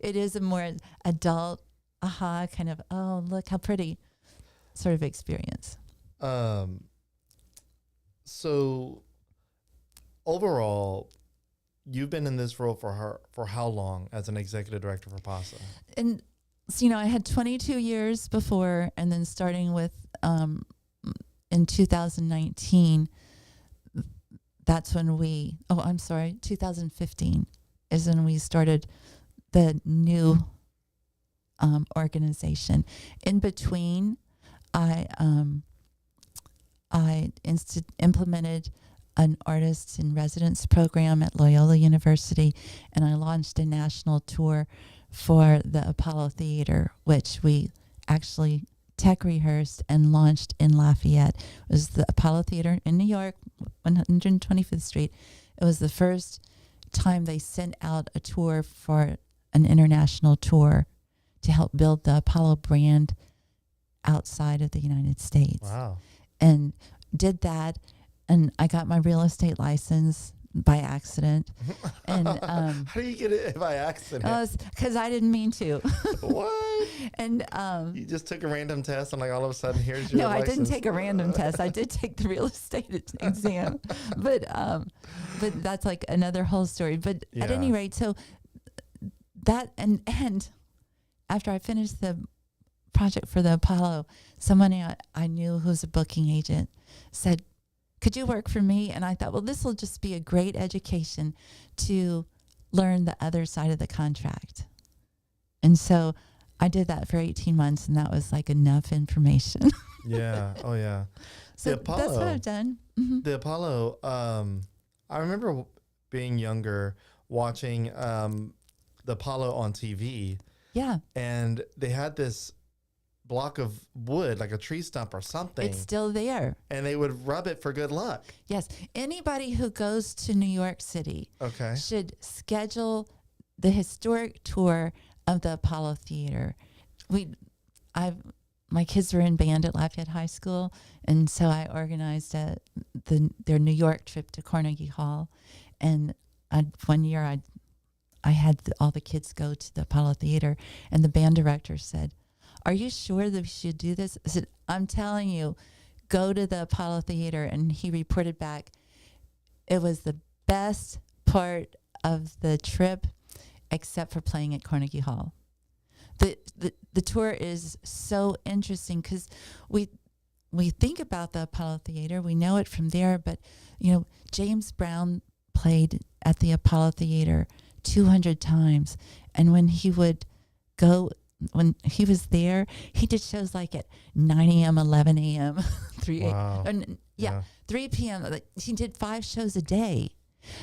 It is a more adult, kind of, oh, look how pretty sort of experience. So overall, you've been in this role for how long as an executive director for PASA? And so, I had 22 years before, and then starting with in 2019, that's when 2015 is when we started the new organization. In between, I implemented an artists in residence program at Loyola University, and I launched a national tour for the Apollo Theater, which we actually tech rehearsed and launched in Lafayette. It was the Apollo Theater in New York, 125th Street. It was the first time they sent out a tour for an international tour to help build the Apollo brand outside of the United States. Wow. And did that, and I got my real estate license by accident. And how do you get it by accident? Because I didn't mean to. What? And you just took a random test, and all of a sudden, here's your license. I didn't take a random test. I did take the real estate exam, but that's like another whole story. But at any rate, so that and after I finished the project for the Apollo, someone I knew who's a booking agent said, could you work for me? And I thought, well, this will just be a great education to learn the other side of the contract. And so I did that for 18 months, and that was like enough information. Yeah. Oh, yeah. So that's what I've done. Mm-hmm. The Apollo, I remember being younger, watching the Apollo on TV. Yeah. And they had this block of wood, like a tree stump or something. It's still there. And they would rub it for good luck. Yes. Anybody who goes to New York City should schedule the historic tour of the Apollo Theater. My kids were in band at Lafayette High School, and so I organized their New York trip to Carnegie Hall. And one year I had all the kids go to the Apollo Theater, and the band director said, "Are you sure that we should do this?" I said, "I'm telling you, go to the Apollo Theater, and he reported back, it was the best part of the trip except for playing at Carnegie Hall. The tour is so interesting because we think about the Apollo Theater, we know it from there, but James Brown played at the Apollo Theater 200 times, and when he was there, he did shows like at 9 a.m., 11 a.m., 3 Wow. 3 p.m. Like, he did 5 shows a day.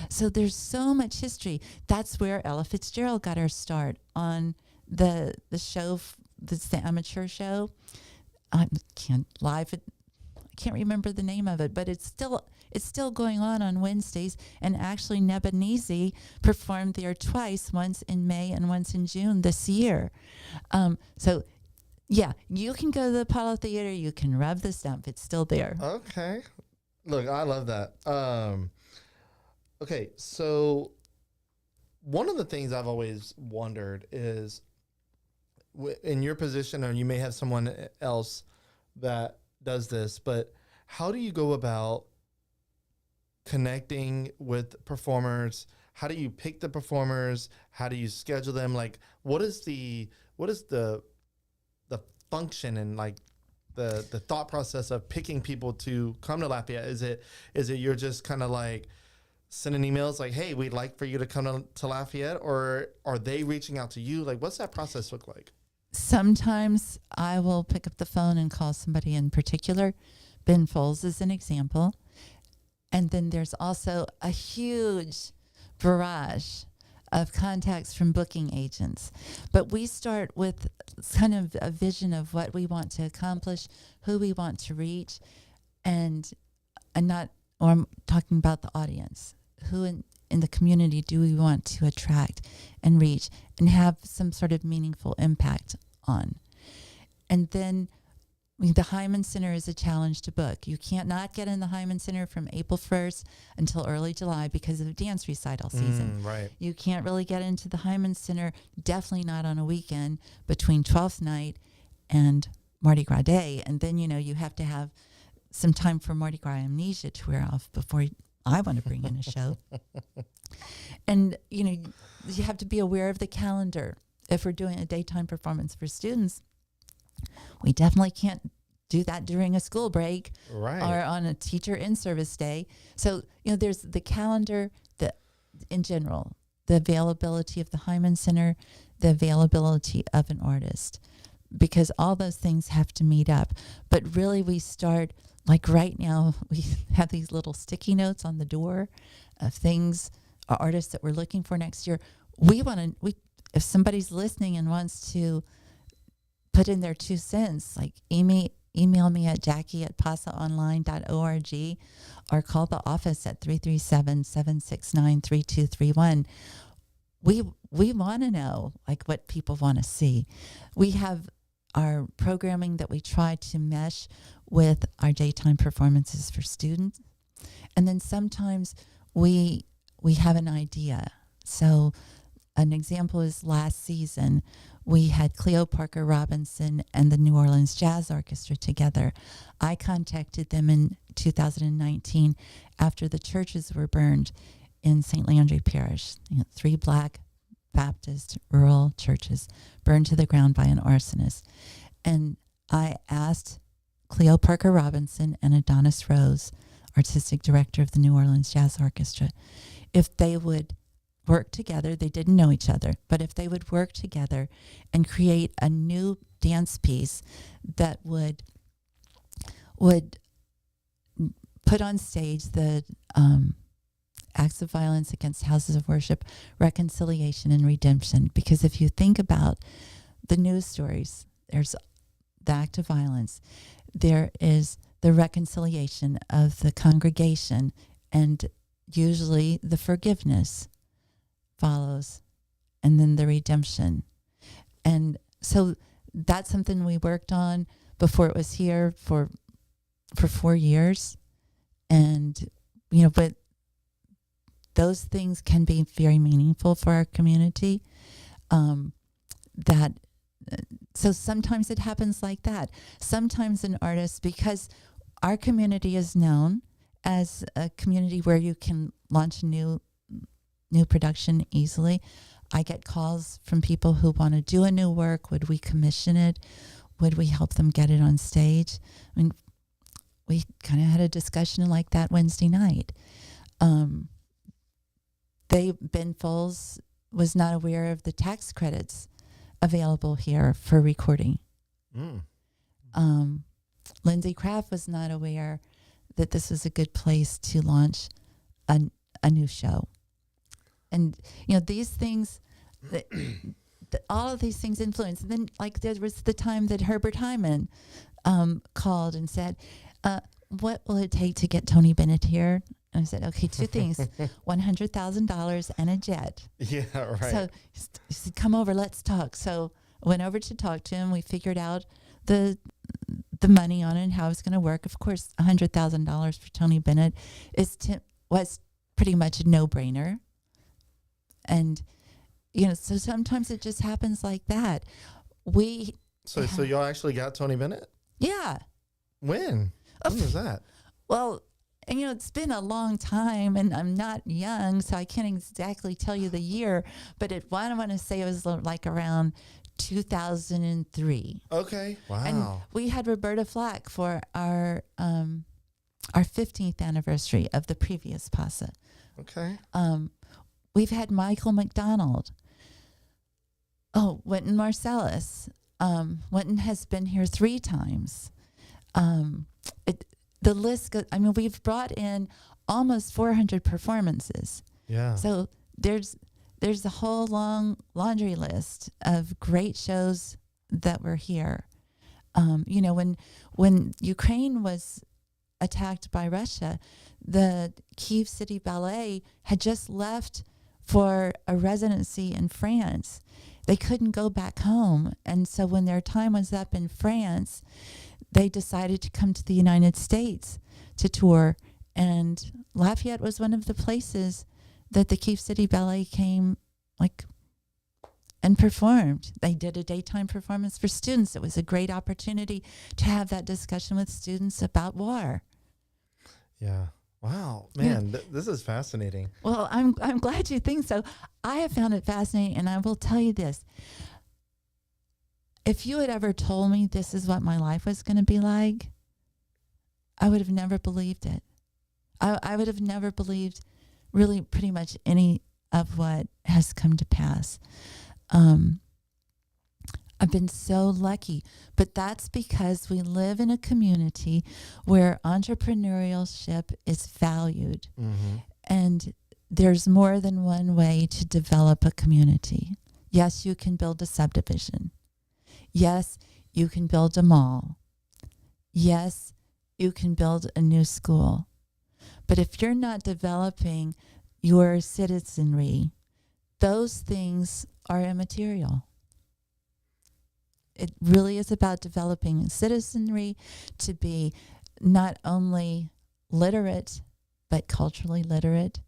So there's so much history. That's where Ella Fitzgerald got her start on the show. That's the amateur show. I can't remember the name of it, but it's still going on Wednesdays. And actually, Nebenezi performed there twice, once in May and once in June this year. So yeah, you can go to the Apollo Theater. You can rub the stump. It's still there. Okay. Look, I love that. Okay, so one of the things I've always wondered is, in your position, or you may have someone else that does this, but how do you go about connecting with performers? How do you pick the performers? How do you schedule them? Like, what is the function and like the thought process of picking people to come to Lafayette? Is it you're just kind of like sending emails like, hey, we'd like for you to come to Lafayette, or are they reaching out to you? Like, what's that process look like? Sometimes I will pick up the phone and call somebody in particular. Ben Folds is an example. And then there's also a huge barrage of contacts from booking agents. But we start with kind of a vision of what we want to accomplish, who we want to reach, and I'm talking about the audience. Who in the community do we want to attract and reach and have some sort of meaningful impact on? And then the Hyman Center is a challenge to book. You can't not get in the Hyman Center from April 1st until early July because of dance recital season. Right. You can't really get into the Hyman Center, definitely not on a weekend, between 12th night and Mardi Gras Day. And then, you have to have some time for Mardi Gras amnesia to wear off before I want to bring in a show. And, you have to be aware of the calendar. If we're doing a daytime performance for students, we definitely can't do that during a school break, right, or on a teacher in-service day. So, there's the calendar, in general, the availability of the Hyman Center, the availability of an artist, because all those things have to meet up. But really, we start, like right now, we have these little sticky notes on the door of things, artists that we're looking for next year. If somebody's listening and wants to put in their 2 cents, like email me at jackie@pasaonline.org, or call the office at 337-769-3231. We want to know like what people want to see. We have our programming that we try to mesh with our daytime performances for students. And then sometimes we have an idea. So an example is last season, we had Cleo Parker Robinson and the New Orleans Jazz Orchestra together. I contacted them in 2019 after the churches were burned in St. Landry Parish. 3 Black Baptist rural churches burned to the ground by an arsonist. And I asked Cleo Parker Robinson and Adonis Rose, artistic director of the New Orleans Jazz Orchestra, if they would work together. They didn't know each other, but if they would work together and create a new dance piece that would put on stage the acts of violence against houses of worship, reconciliation, and redemption. Because if you think about the news stories, there's the act of violence, there is the reconciliation of the congregation, and usually the forgiveness follows, and then the redemption. And so that's something we worked on before it was here for 4 years. And, but those things can be very meaningful for our community. So sometimes it happens like that. Sometimes an artist, because our community is known as a community where you can launch new production easily. I get calls from people who want to do a new work. Would we commission it? Would we help them get it on stage? I mean, we kind of had a discussion like that Wednesday night. Ben Folds was not aware of the tax credits available here for recording. Lindsay Kraft was not aware that this was a good place to launch a new show. And, these things, all of these things influence. And then, like, there was the time that Herbert Hyman called and said, what will it take to get Tony Bennett here? And I said, okay, two things, $100,000 and a jet. Yeah, right. So he said, come over, let's talk. So I went over to talk to him. We figured out the money on it and how it was going to work. Of course, $100,000 for Tony Bennett was pretty much a no-brainer. And, so sometimes it just happens like that. So y'all actually got Tony Bennett? Yeah. When? When was that? Well, and it's been a long time, and I'm not young, so I can't exactly tell you the year, but I want to say it was like around 2003. Okay. Wow. And we had Roberta Flack for our 15th anniversary of the previous PASA. Okay. We've had Michael McDonald. Oh, Wynton Marsalis. Wynton has been here 3 times. The list goes, we've brought in almost 400 performances. Yeah. So there's a whole long laundry list of great shows that were here. When Ukraine was attacked by Russia, the Kyiv City Ballet had just left for a residency in France. They couldn't go back home. And so when their time was up in France, they decided to come to the United States to tour. And Lafayette was one of the places that the Kyiv City Ballet came and performed. They did a daytime performance for students. It was a great opportunity to have that discussion with students about war. Yeah. Wow, man, this is fascinating. Well, I'm glad you think so. I have found it fascinating, and I will tell you this. If you had ever told me this is what my life was going to be like, I would have never believed it. I would have never believed really pretty much any of what has come to pass. I've been so lucky, but that's because we live in a community where entrepreneurship is valued. Mm-hmm. And there's more than one way to develop a community. Yes, you can build a subdivision. Yes, you can build a mall. Yes, you can build a new school. But if you're not developing your citizenry, those things are immaterial. It really is about developing citizenry to be not only literate, but culturally literate,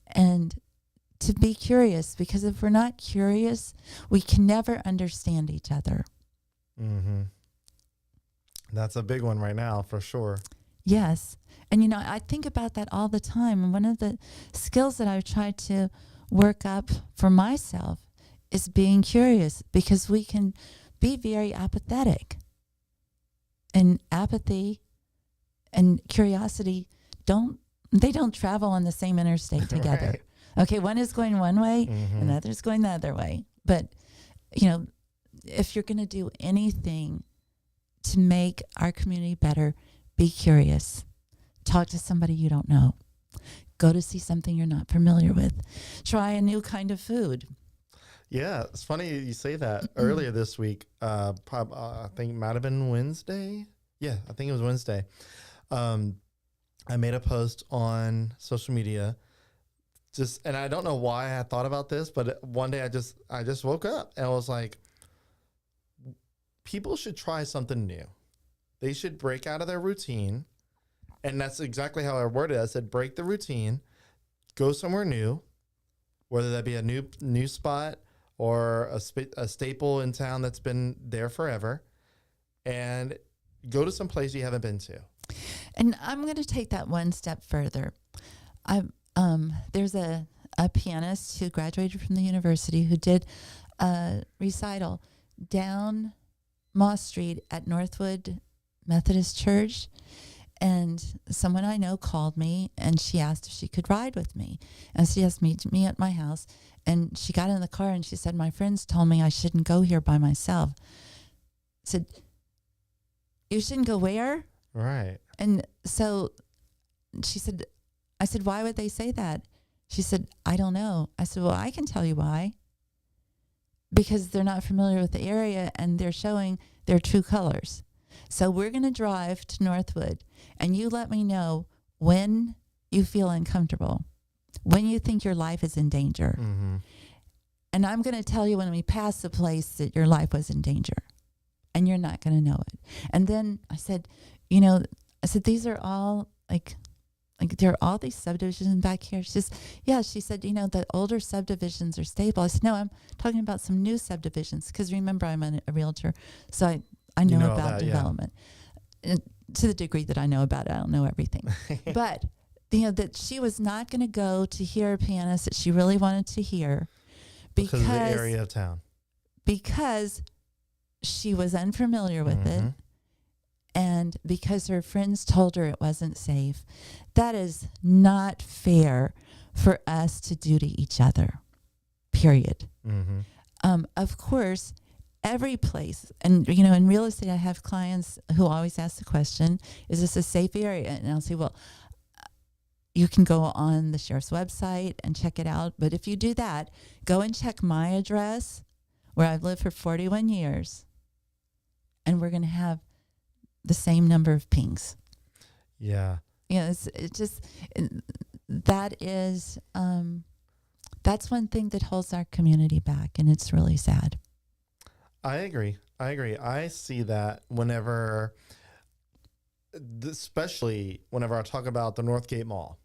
and to be curious, because if we're not curious, we can never understand each other. Mm-hmm. That's a big one right now, for sure. Yes. And, I think about that all the time. And one of the skills that I've tried to work up for myself is being curious, because we can be very apathetic. And apathy and curiosity don't travel on the same interstate together. Right. Okay, one is going one way, Mm-hmm. and the other is going the other way. But, if you're going to do anything to make our community better, be curious. Talk to somebody you don't know. Go to see something you're not familiar with. Try a new kind of food. Yeah, it's funny you say that. Earlier this week, I think it might have been Wednesday. Yeah, I think it was Wednesday. I made a post on social media, and I don't know why I thought about this, but one day I just woke up and I was like, people should try something new. They should break out of their routine, and that's exactly how I worded it. I said, break the routine, go somewhere new, whether that be a new spot or a staple in town that's been there forever, and go to some place you haven't been to. And I'm going to take that one step further. There's a pianist who graduated from the university who did a recital down Moss Street at Northwood Methodist Church. And someone I know called me, and she asked if she could ride with me. And she asked me to meet at my house. And she got in the car, and she said, my friends told me I shouldn't go here by myself. I said, you shouldn't go where? Right. And so she said, I said, why would they say that? She said, I don't know. I said, well, I can tell you why. Because they're not familiar with the area, and they're showing their true colors. So we're going to drive to Northwood, and you let me know when you feel uncomfortable, when you think your life is in danger. Mm-hmm. And I'm going to tell you when we pass the place that your life was in danger, and you're not going to know it. And then I said, these are all like there are all these subdivisions back here. She says, yeah, she said, the older subdivisions are stable. I said, no, I'm talking about some new subdivisions, because remember, I'm a realtor, so I know about development. Yeah. To the degree that I know about it, I don't know everything. But, that she was not going to go to hear a pianist that she really wanted to hear because of the area of town. Because she was unfamiliar with it, and because her friends told her it wasn't safe. That is not fair for us to do to each other, period. Mm-hmm. Of course, every place, and in real estate, I have clients who always ask the question, is this a safe area? And I'll say, well, you can go on the sheriff's website and check it out. But if you do that, go and check my address where I've lived for 41 years. And we're going to have the same number of pings. Yeah. That's one thing that holds our community back, and it's really sad. I agree. I see that especially whenever I talk about the Northgate Mall.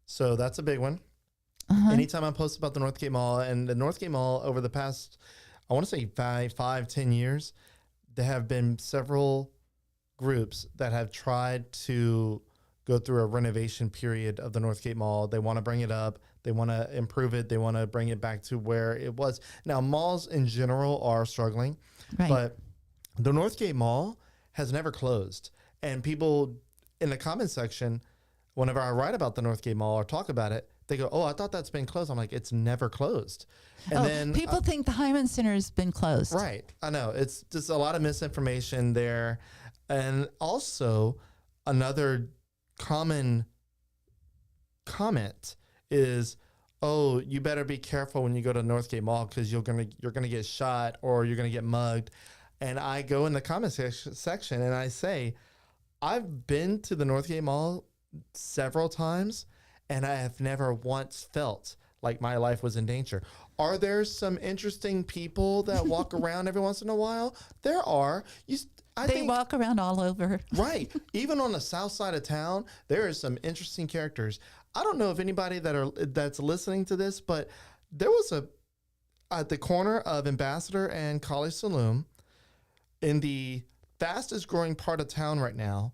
So that's a big one. Uh-huh. Anytime I post about the Northgate Mall, and the Northgate Mall over the past, I want to say 5-10 years, there have been several groups that have tried to go through a renovation period of the Northgate Mall. They want to bring it up. They want to improve it. They want to bring it back to where it was. Now, malls in general are struggling, right, but the Northgate Mall has never closed. And people in the comment section, whenever I write about the Northgate Mall or talk about it, they go, oh, I thought that's been closed. I'm like, it's never closed. And then people think the Hyman Center has been closed. Right. I know. It's just a lot of misinformation there. And also, another common comment is, oh, you better be careful when you go to Northgate Mall, because you're gonna get shot or you're gonna get mugged. And I go in the comment section and I say, I've been to the Northgate Mall several times, and I have never once felt like my life was in danger. Are there some interesting people that walk around every once in a while? There are. They walk around all over. Right. Even on the south side of town, there are some interesting characters. I don't know if anybody that's listening to this, but there was at the corner of Ambassador and College Saloon, in the fastest growing part of town right now,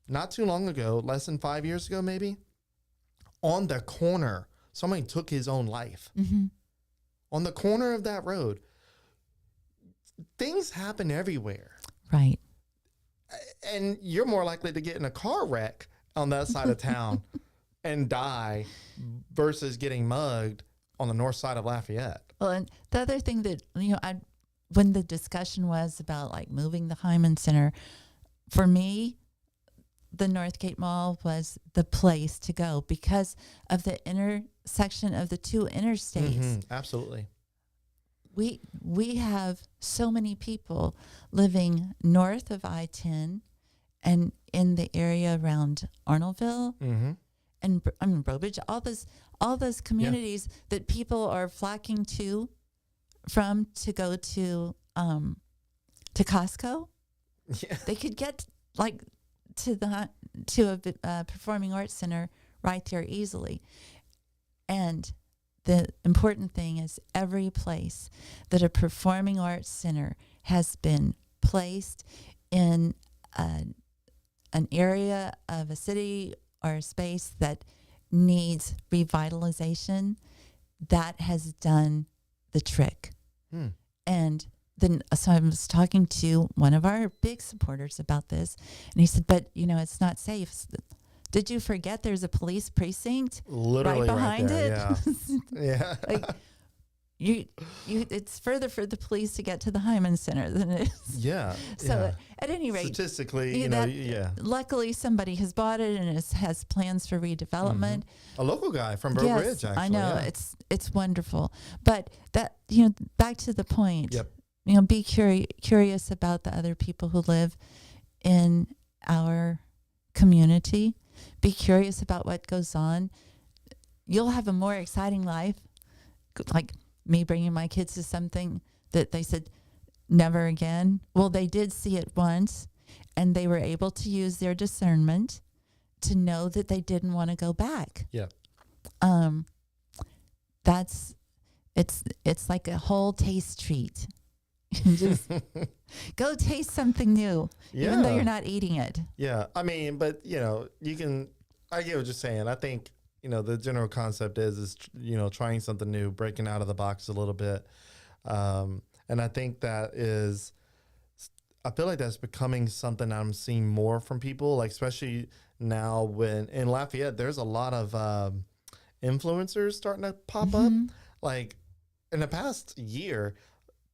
not too long ago, less than 5 years ago maybe, on the corner, somebody took his own life. Mm-hmm. On the corner of that road. Things happen everywhere. Right. And you're more likely to get in a car wreck on that side of town and die versus getting mugged on the north side of Lafayette. Well, and the other thing that, when the discussion was about like moving the Hyman Center, for me, the Northgate Mall was the place to go because of the intersection of the two interstates. Mm-hmm, absolutely. We have so many people living north of I-10 and in the area around Arnoldville, mm-hmm, and Brobridge, all those communities, yeah, that people are flocking to go to Costco. Yeah. They could get to a performing arts center right there easily. And the important thing is every place that a performing arts center has been placed in an area of a city or a space that needs revitalization, that has done the trick. And then, so I was talking to one of our big supporters about this, and he said, but, it's not safe. Did you forget there's a police precinct Literally right behind there, it? Yeah. Like, it's further for the police to get to the Hyman Center than it is. Yeah. So at any rate, statistically, luckily somebody has bought it and has plans for redevelopment. A local guy from Burr Ridge, actually. I know, it's wonderful. But that, back to the point. Yep. Be curious about the other people who live in our community. Be curious about what goes on. You'll have a more exciting life. Like me bringing my kids to something that they said never again. Well, they did see it once, and they were able to use their discernment to know that they didn't want to go back. Yeah. It's like a whole taste treat. Just go taste something new, even though you're not eating it. Yeah. I mean, but I get what you're saying. I think, the general concept is trying something new, breaking out of the box a little bit. And I think I feel like that's becoming something I'm seeing more from people, like especially now when in Lafayette, there's a lot of influencers starting to pop up. Like in the past year,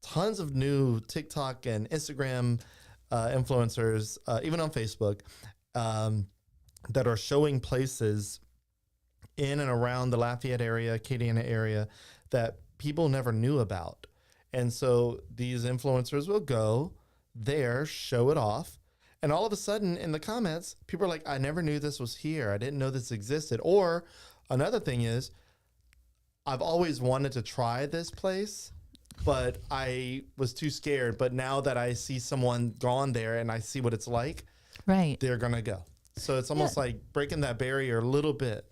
tons of new TikTok and Instagram influencers, even on Facebook, that are showing places in and around the Lafayette area, Acadiana area, that people never knew about. And so these influencers will go there, show it off, and all of a sudden in the comments, people are like, I never knew this was here. I didn't know this existed. Or another thing is, I've always wanted to try this place, but I was too scared. But now that I see someone gone there and I see what it's like, right, they're going to go. So it's almost like breaking that barrier a little bit.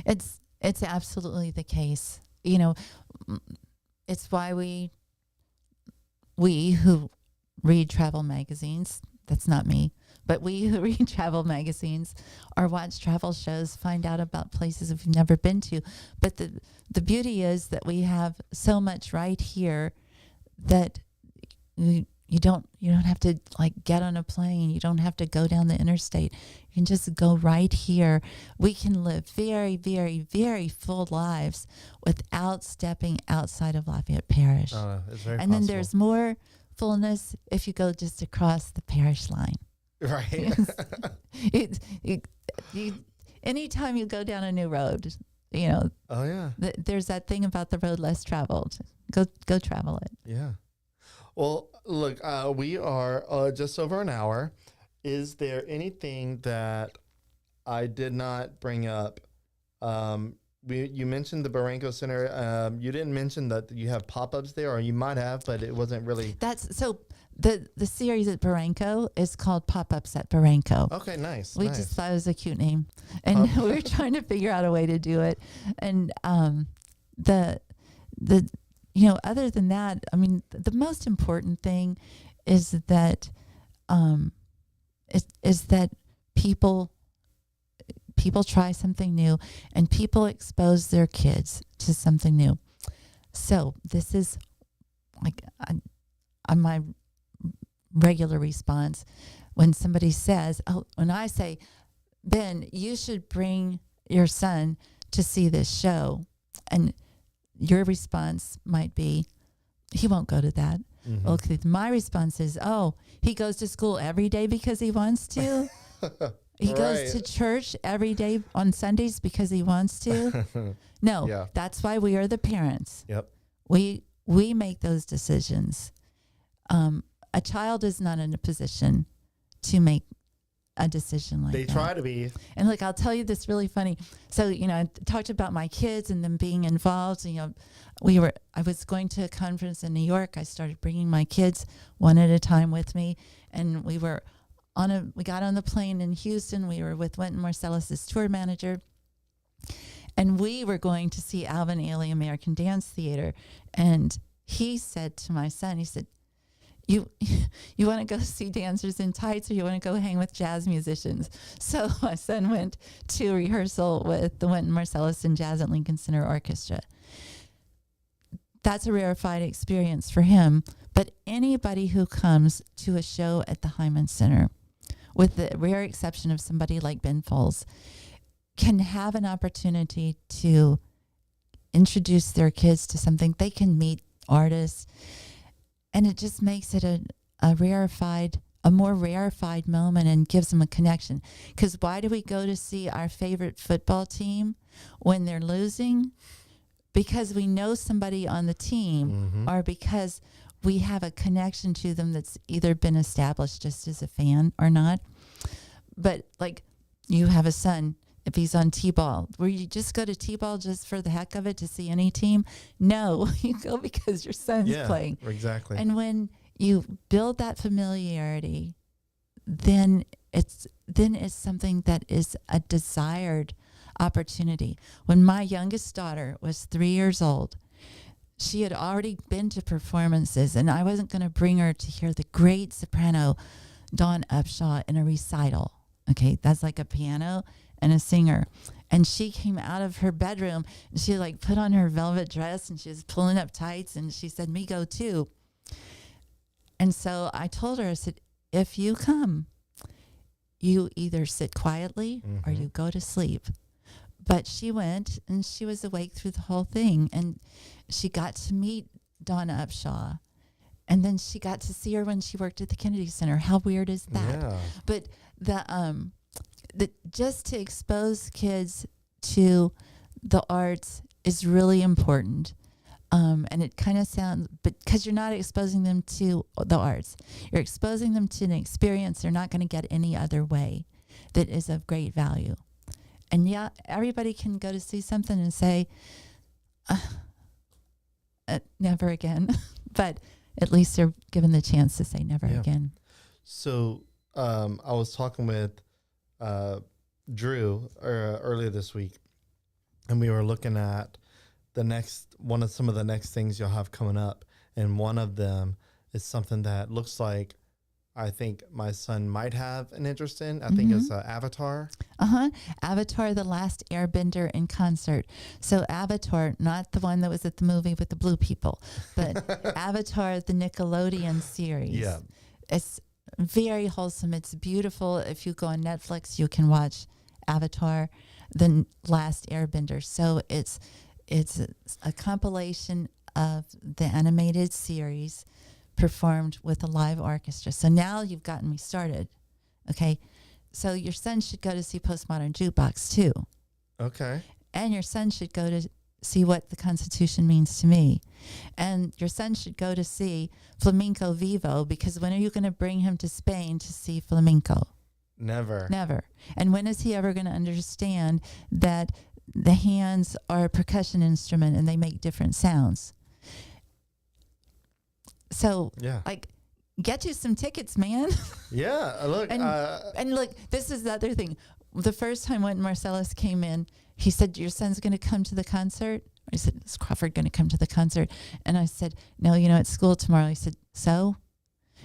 It's absolutely the case. It's why we who read travel magazines, that's not me, but we who read travel magazines or watch travel shows find out about places we've never been to. But the beauty is that we have so much right here that you don't have to get on a plane. You don't have to go down the interstate. You can just go right here. We can live very, very, very full lives without stepping outside of Lafayette Parish. It's very and possible. Then there's more fullness if you go just across the parish line. Right. Anytime you go down a new road, Oh yeah. There's that thing about the road less traveled. Go travel it. Yeah. Well, look, we are just over an hour. Is there anything that I did not bring up? You mentioned the Baranco Center. You didn't mention that you have pop-ups there, or you might have, but it wasn't really. That's so. The series at Baranco is called Pop-Ups at Baranco. Okay, nice. We just thought it was a cute name, and we were trying to figure out a way to do it. And other than that, I mean, the most important thing is that is that people try something new, and people expose their kids to something new. So this is on my regular response when somebody says, when I say, Ben, you should bring your son to see this show, and your response might be, he won't go to that. Mm-hmm. Okay, my response is, he goes to school every day because he wants to. He goes to church every day on Sundays because he wants to. No, That's why we are the parents. Yep. We make those decisions. A child is not in a position to make a decision like that. They try to be. And look, I'll tell you this really funny. So, I talked about my kids and them being involved. I was going to a conference in New York. I started bringing my kids one at a time with me, and we got on the plane in Houston. We were with Wynton Marsalis' tour manager, and we were going to see Alvin Ailey American Dance Theater. And he said to my son, he said, you you want to go see dancers in tights, or you want to go hang with jazz musicians? So my son went to rehearsal with the Wynton Marsalis and Jazz at Lincoln Center Orchestra. That's a rarefied experience for him. But anybody who comes to a show at the Hyman Center, with the rare exception of somebody like Ben Folds, can have an opportunity to introduce their kids to something. They can meet artists, and it just makes it a more rarefied moment and gives them a connection. Because why do we go to see our favorite football team when they're losing? Because we know somebody on the team, or because we have a connection to them that's either been established just as a fan or not. But like, you have a son, if he's on T-ball, where you just go to T-ball just for the heck of it to see any team? No, you go because your son's playing. Exactly. And when you build that familiarity, then it's something that is a desired opportunity. When my youngest daughter was 3 years old, she had already been to performances, and I wasn't going to bring her to hear the great soprano Dawn Upshaw in a recital. Okay, that's like a piano and a singer. And she came out of her bedroom, and she like put on her velvet dress, and she was pulling up tights, and she said, "Me go too." And so I told her, I said, if you come, you either sit quietly or you go to sleep. But she went, and she was awake through the whole thing. And she got to meet Donna Upshaw. And then she got to see her when she worked at the Kennedy Center. How weird is that? Yeah. But the just to expose kids to the arts is really important. And it kind of sounds, but because you're not exposing them to the arts, you're exposing them to an experience they're not going to get any other way that is of great value. And yeah, everybody can go to see something and say, never again. But at least they're given the chance to say never again. So I was talking with Drew earlier this week, and we were looking at some of the next things you'll have coming up. And one of them is something that looks like I think my son might have an interest in. I think it's Avatar. Avatar, The Last Airbender in concert. So Avatar, not the one that was at the movie with the blue people, but Avatar, the Nickelodeon series. Yeah. It's very wholesome. It's beautiful. If you go on Netflix, you can watch Avatar, The Last Airbender. So it's a compilation of the animated series performed with a live orchestra. So now you've gotten me started. Okay. So your son should go to see Postmodern Jukebox too. Okay. And your son should go to see What the Constitution Means to Me. And your son should go to see Flamenco Vivo, because when are you going to bring him to Spain to see flamenco? Never. And when is he ever going to understand that the hands are a percussion instrument and they make different sounds? So, get you some tickets, man. Yeah, look. And look, this is the other thing. The first time when Marcellus came in, he said, your son's going to come to the concert? I said, is Crawford going to come to the concert? And I said, no, it's school tomorrow. He said, so?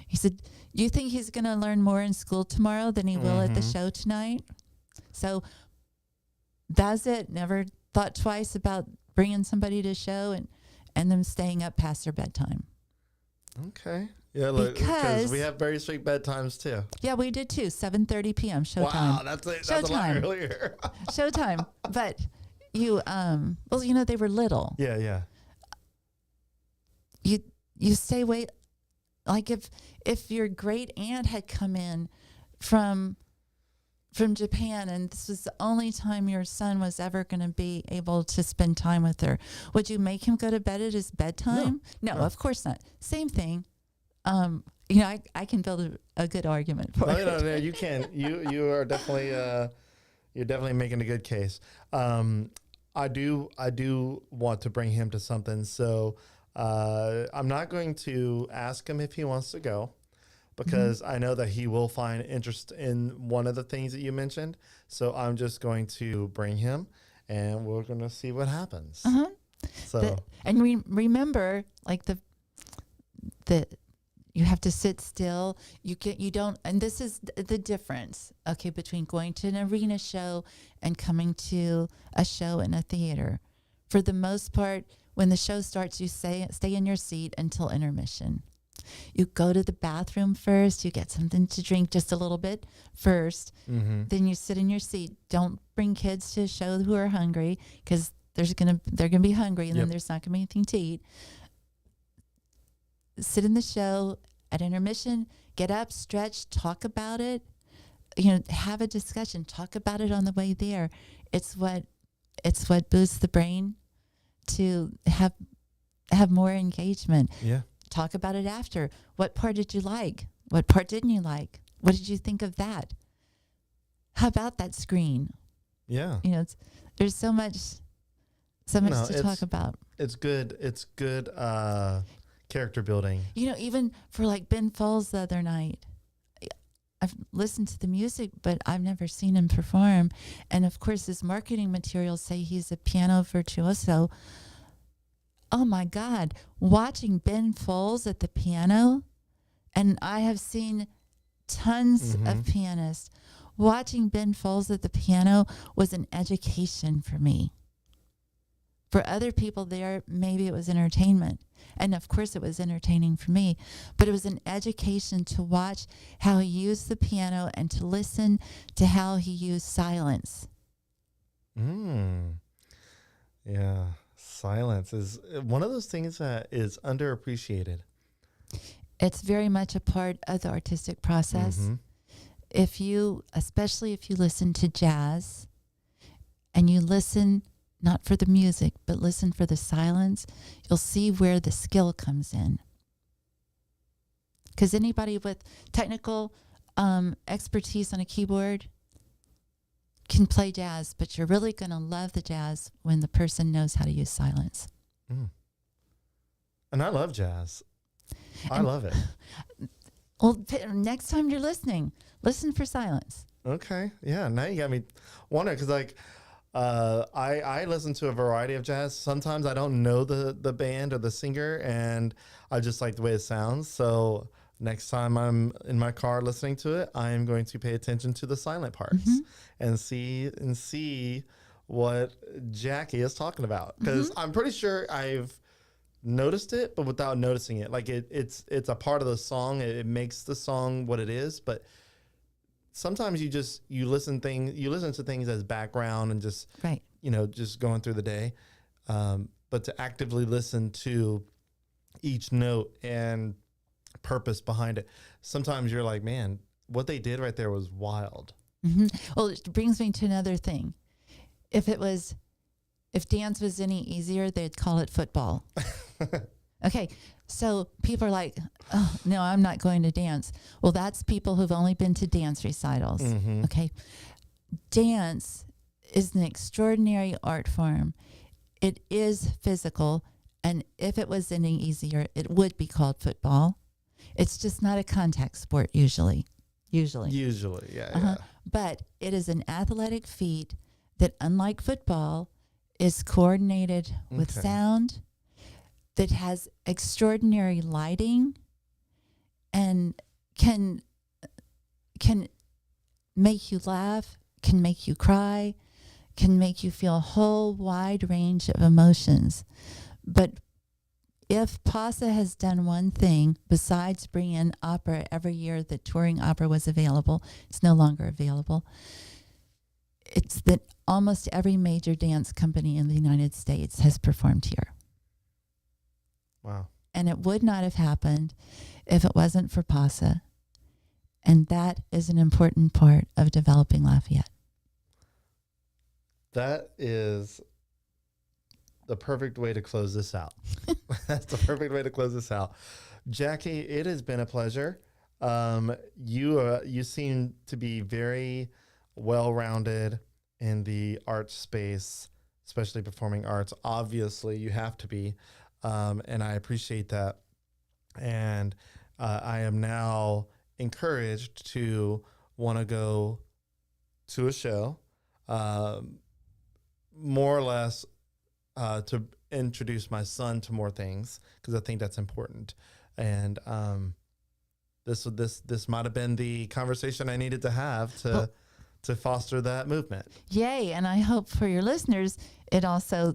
He said, you think he's going to learn more in school tomorrow than he will at the show tonight? So that's it. Never thought twice about bringing somebody to a show and them staying up past their bedtime. Okay. Yeah, look, because we have very strict bedtimes too. Yeah, we did too. 7:30 p.m. showtime. Wow, that's a lot earlier. Showtime. But you, they were little. Yeah. You stay wait. Like if your great aunt had come in from Japan, and this was the only time your son was ever going to be able to spend time with her, would you make him go to bed at his bedtime? No, of course not. Same thing. I can build a good argument for it. No, you can. You are definitely you're definitely making a good case. I do want to bring him to something, so I'm not going to ask him if he wants to go, because I know that he will find interest in one of the things that you mentioned. So I'm just going to bring him, and we're going to see what happens. So remember, like the You have to sit still. You don't, and this is the difference, okay, between going to an arena show and coming to a show in a theater. For the most part, when the show starts, you stay in your seat until intermission. You go to the bathroom first. You get something to drink, just a little bit first. Mm-hmm. Then you sit in your seat. Don't bring kids to a show who are hungry, because they're gonna be hungry, and then there's not gonna be anything to eat. Sit in the show. At intermission, get up, stretch, talk about it. Have a discussion. Talk about it on the way there. It's what boosts the brain to have more engagement. Yeah. Talk about it after. What part did you like? What part didn't you like? What did you think of that? How about that screen? Yeah. There's so much to talk about. It's good. It's good character building. Even for like Ben Folds the other night, I've listened to the music, but I've never seen him perform. And of course, his marketing materials say he's a piano virtuoso. Oh my God, watching Ben Folds at the piano, and I have seen tons of pianists. Watching Ben Folds at the piano was an education for me. For other people there, maybe it was entertainment. And of course it was entertaining for me. But it was an education to watch how he used the piano and to listen to how he used silence. Yeah. Silence is one of those things that is underappreciated. It's very much a part of the artistic process. Especially if you listen to jazz, and you listen not for the music, but listen for the silence, you'll see where the skill comes in. Because anybody with technical expertise on a keyboard can play jazz, but you're really going to love the jazz when the person knows how to use silence. And I love jazz. I love it. Well, next time you're listening, listen for silence. Okay. Yeah. Now you got me wondering, because I listen to a variety of jazz. Sometimes I don't know the band or the singer, and I just like the way it sounds. So next time I'm in my car listening to it, I am going to pay attention to the silent parts and see what Jackie is talking about, because I'm pretty sure I've noticed it, but without noticing it. Like it's a part of the song. It makes the song what it is, but sometimes you listen to things as background and just just going through the day. But to actively listen to each note and purpose behind it, sometimes you're like, man, what they did right there was wild. Well, it brings me to another thing. If dance was any easier, they'd call it football. Okay, so people are like, oh, no, I'm not going to dance. Well, that's people who've only been to dance recitals. Okay, dance is an extraordinary art form. It is physical, and if it was any easier, it would be called football. It's just not a contact sport usually. Yeah. But it is an athletic feat that, unlike football, is coordinated with sound, that has extraordinary lighting, and can make you laugh, can make you cry, can make you feel a whole wide range of emotions. But if PASA has done one thing besides bring in opera every year that touring opera was available, it's no longer available, it's that almost every major dance company in the United States has performed here. Wow. And it would not have happened if it wasn't for PASA. And that is an important part of developing Lafayette. That is the perfect way to close this out. That's the perfect way to close this out. Jackie, it has been a pleasure. You seem to be very well-rounded in the art space, especially performing arts. Obviously, you have to be, and I appreciate that. And I am now encouraged to want to go to a show, more or less to introduce my son to more things, because I think that's important. And this might have been the conversation I needed to have to foster that movement. Yay. And I hope for your listeners, it also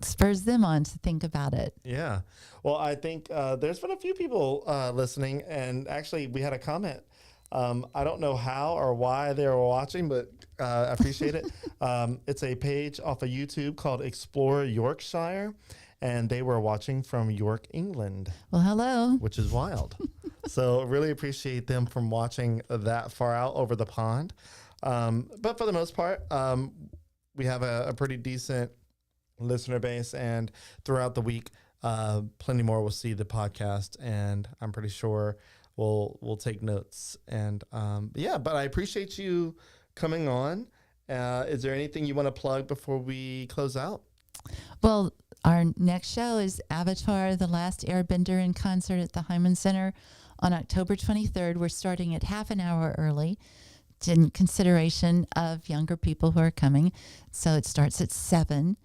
spurs them on to think about it. Yeah. Well, I think there's been a few people listening, and actually we had a comment. I don't know how or why they were watching, but I appreciate it. It's a page off of YouTube called Explore Yorkshire, and they were watching from York, England. Well, hello. Which is wild. So really appreciate them from watching that far out over the pond. But for the most part, we have a pretty decent listener base, and throughout the week, plenty more will see the podcast, and I'm pretty sure we'll take notes. And but I appreciate you coming on. Is there anything you want to plug before we close out? Well, our next show is Avatar: The Last Airbender in concert at the Hyman Center on October 23rd. We're starting at half an hour early in consideration of younger people who are coming. So it starts at 7.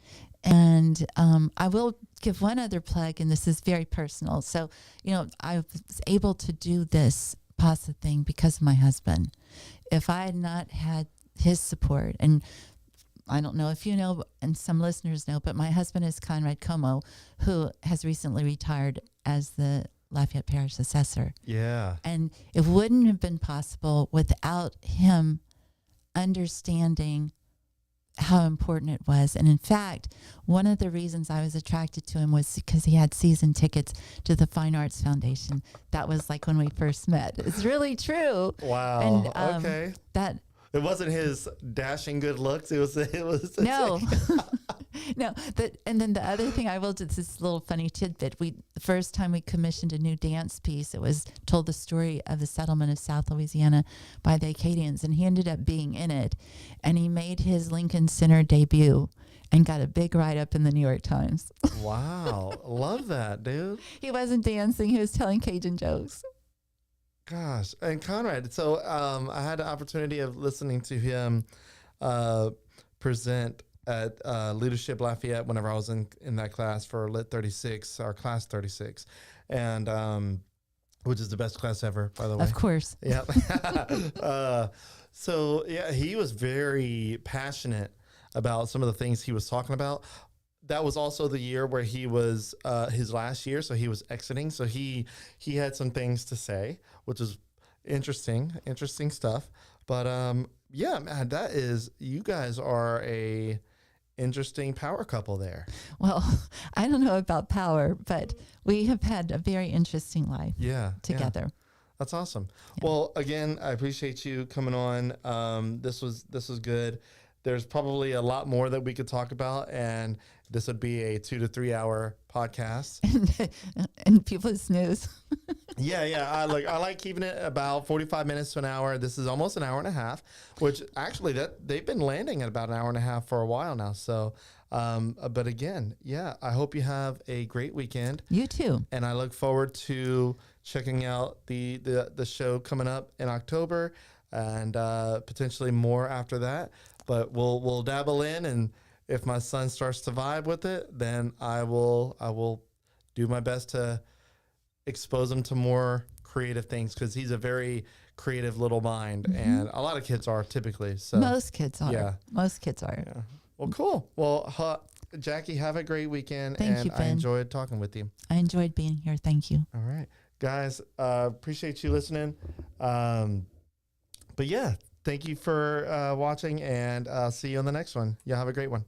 And I will give one other plug, and this is very personal. So, I was able to do this PASA thing because of my husband. If I had not had his support, and I don't know if you know, and some listeners know, but my husband is Conrad Como, who has recently retired as the Lafayette Parish Assessor. Yeah. And it wouldn't have been possible without him understanding how important it was. And in fact, one of the reasons I was attracted to him was because he had season tickets to the Fine Arts Foundation. That was like when we first met. It's really true. Wow. And, okay. That it wasn't his dashing good looks. It was no. No. And then the other thing I will do, this little funny tidbit. The first time we commissioned a new dance piece, it was told the story of the settlement of South Louisiana by the Acadians, and he ended up being in it. And he made his Lincoln Center debut and got a big write-up in the New York Times. Wow. Love that, dude. He wasn't dancing. He was telling Cajun jokes. Gosh. And Conrad, so I had the opportunity of listening to him present at Leadership Lafayette whenever I was in that class for Lit 36, our class 36, and which is the best class ever, by the way. Of course. Yeah. So, yeah, he was very passionate about some of the things he was talking about. That was also the year where he was his last year, so he was exiting. So he had some things to say, which is interesting stuff. But yeah, man, you guys are a interesting power couple there. Well, I don't know about power, but we have had a very interesting life together. Yeah. That's awesome. Yeah. Well, again, I appreciate you coming on. This was good. There's probably a lot more that we could talk about, and this would be a 2 to 3 hour podcast. And people snooze. Yeah. I like keeping it about 45 minutes to an hour. This is almost an hour and a half, which actually they've been landing at about an hour and a half for a while now. So, but again, yeah, I hope you have a great weekend. You too. And I look forward to checking out the show coming up in October, and potentially more after that. But we'll dabble in, and if my son starts to vibe with it, then I will do my best to expose him to more creative things, because he's a very creative little mind, and a lot of kids are typically. So most kids are. Yeah. Most kids are. Yeah. Well, cool. Well, Jackie, have a great weekend. Thank you, Ben. I enjoyed talking with you. I enjoyed being here. Thank you. All right, guys. Appreciate you listening. But yeah, thank you for watching, and I'll see you on the next one. Y'all have a great one.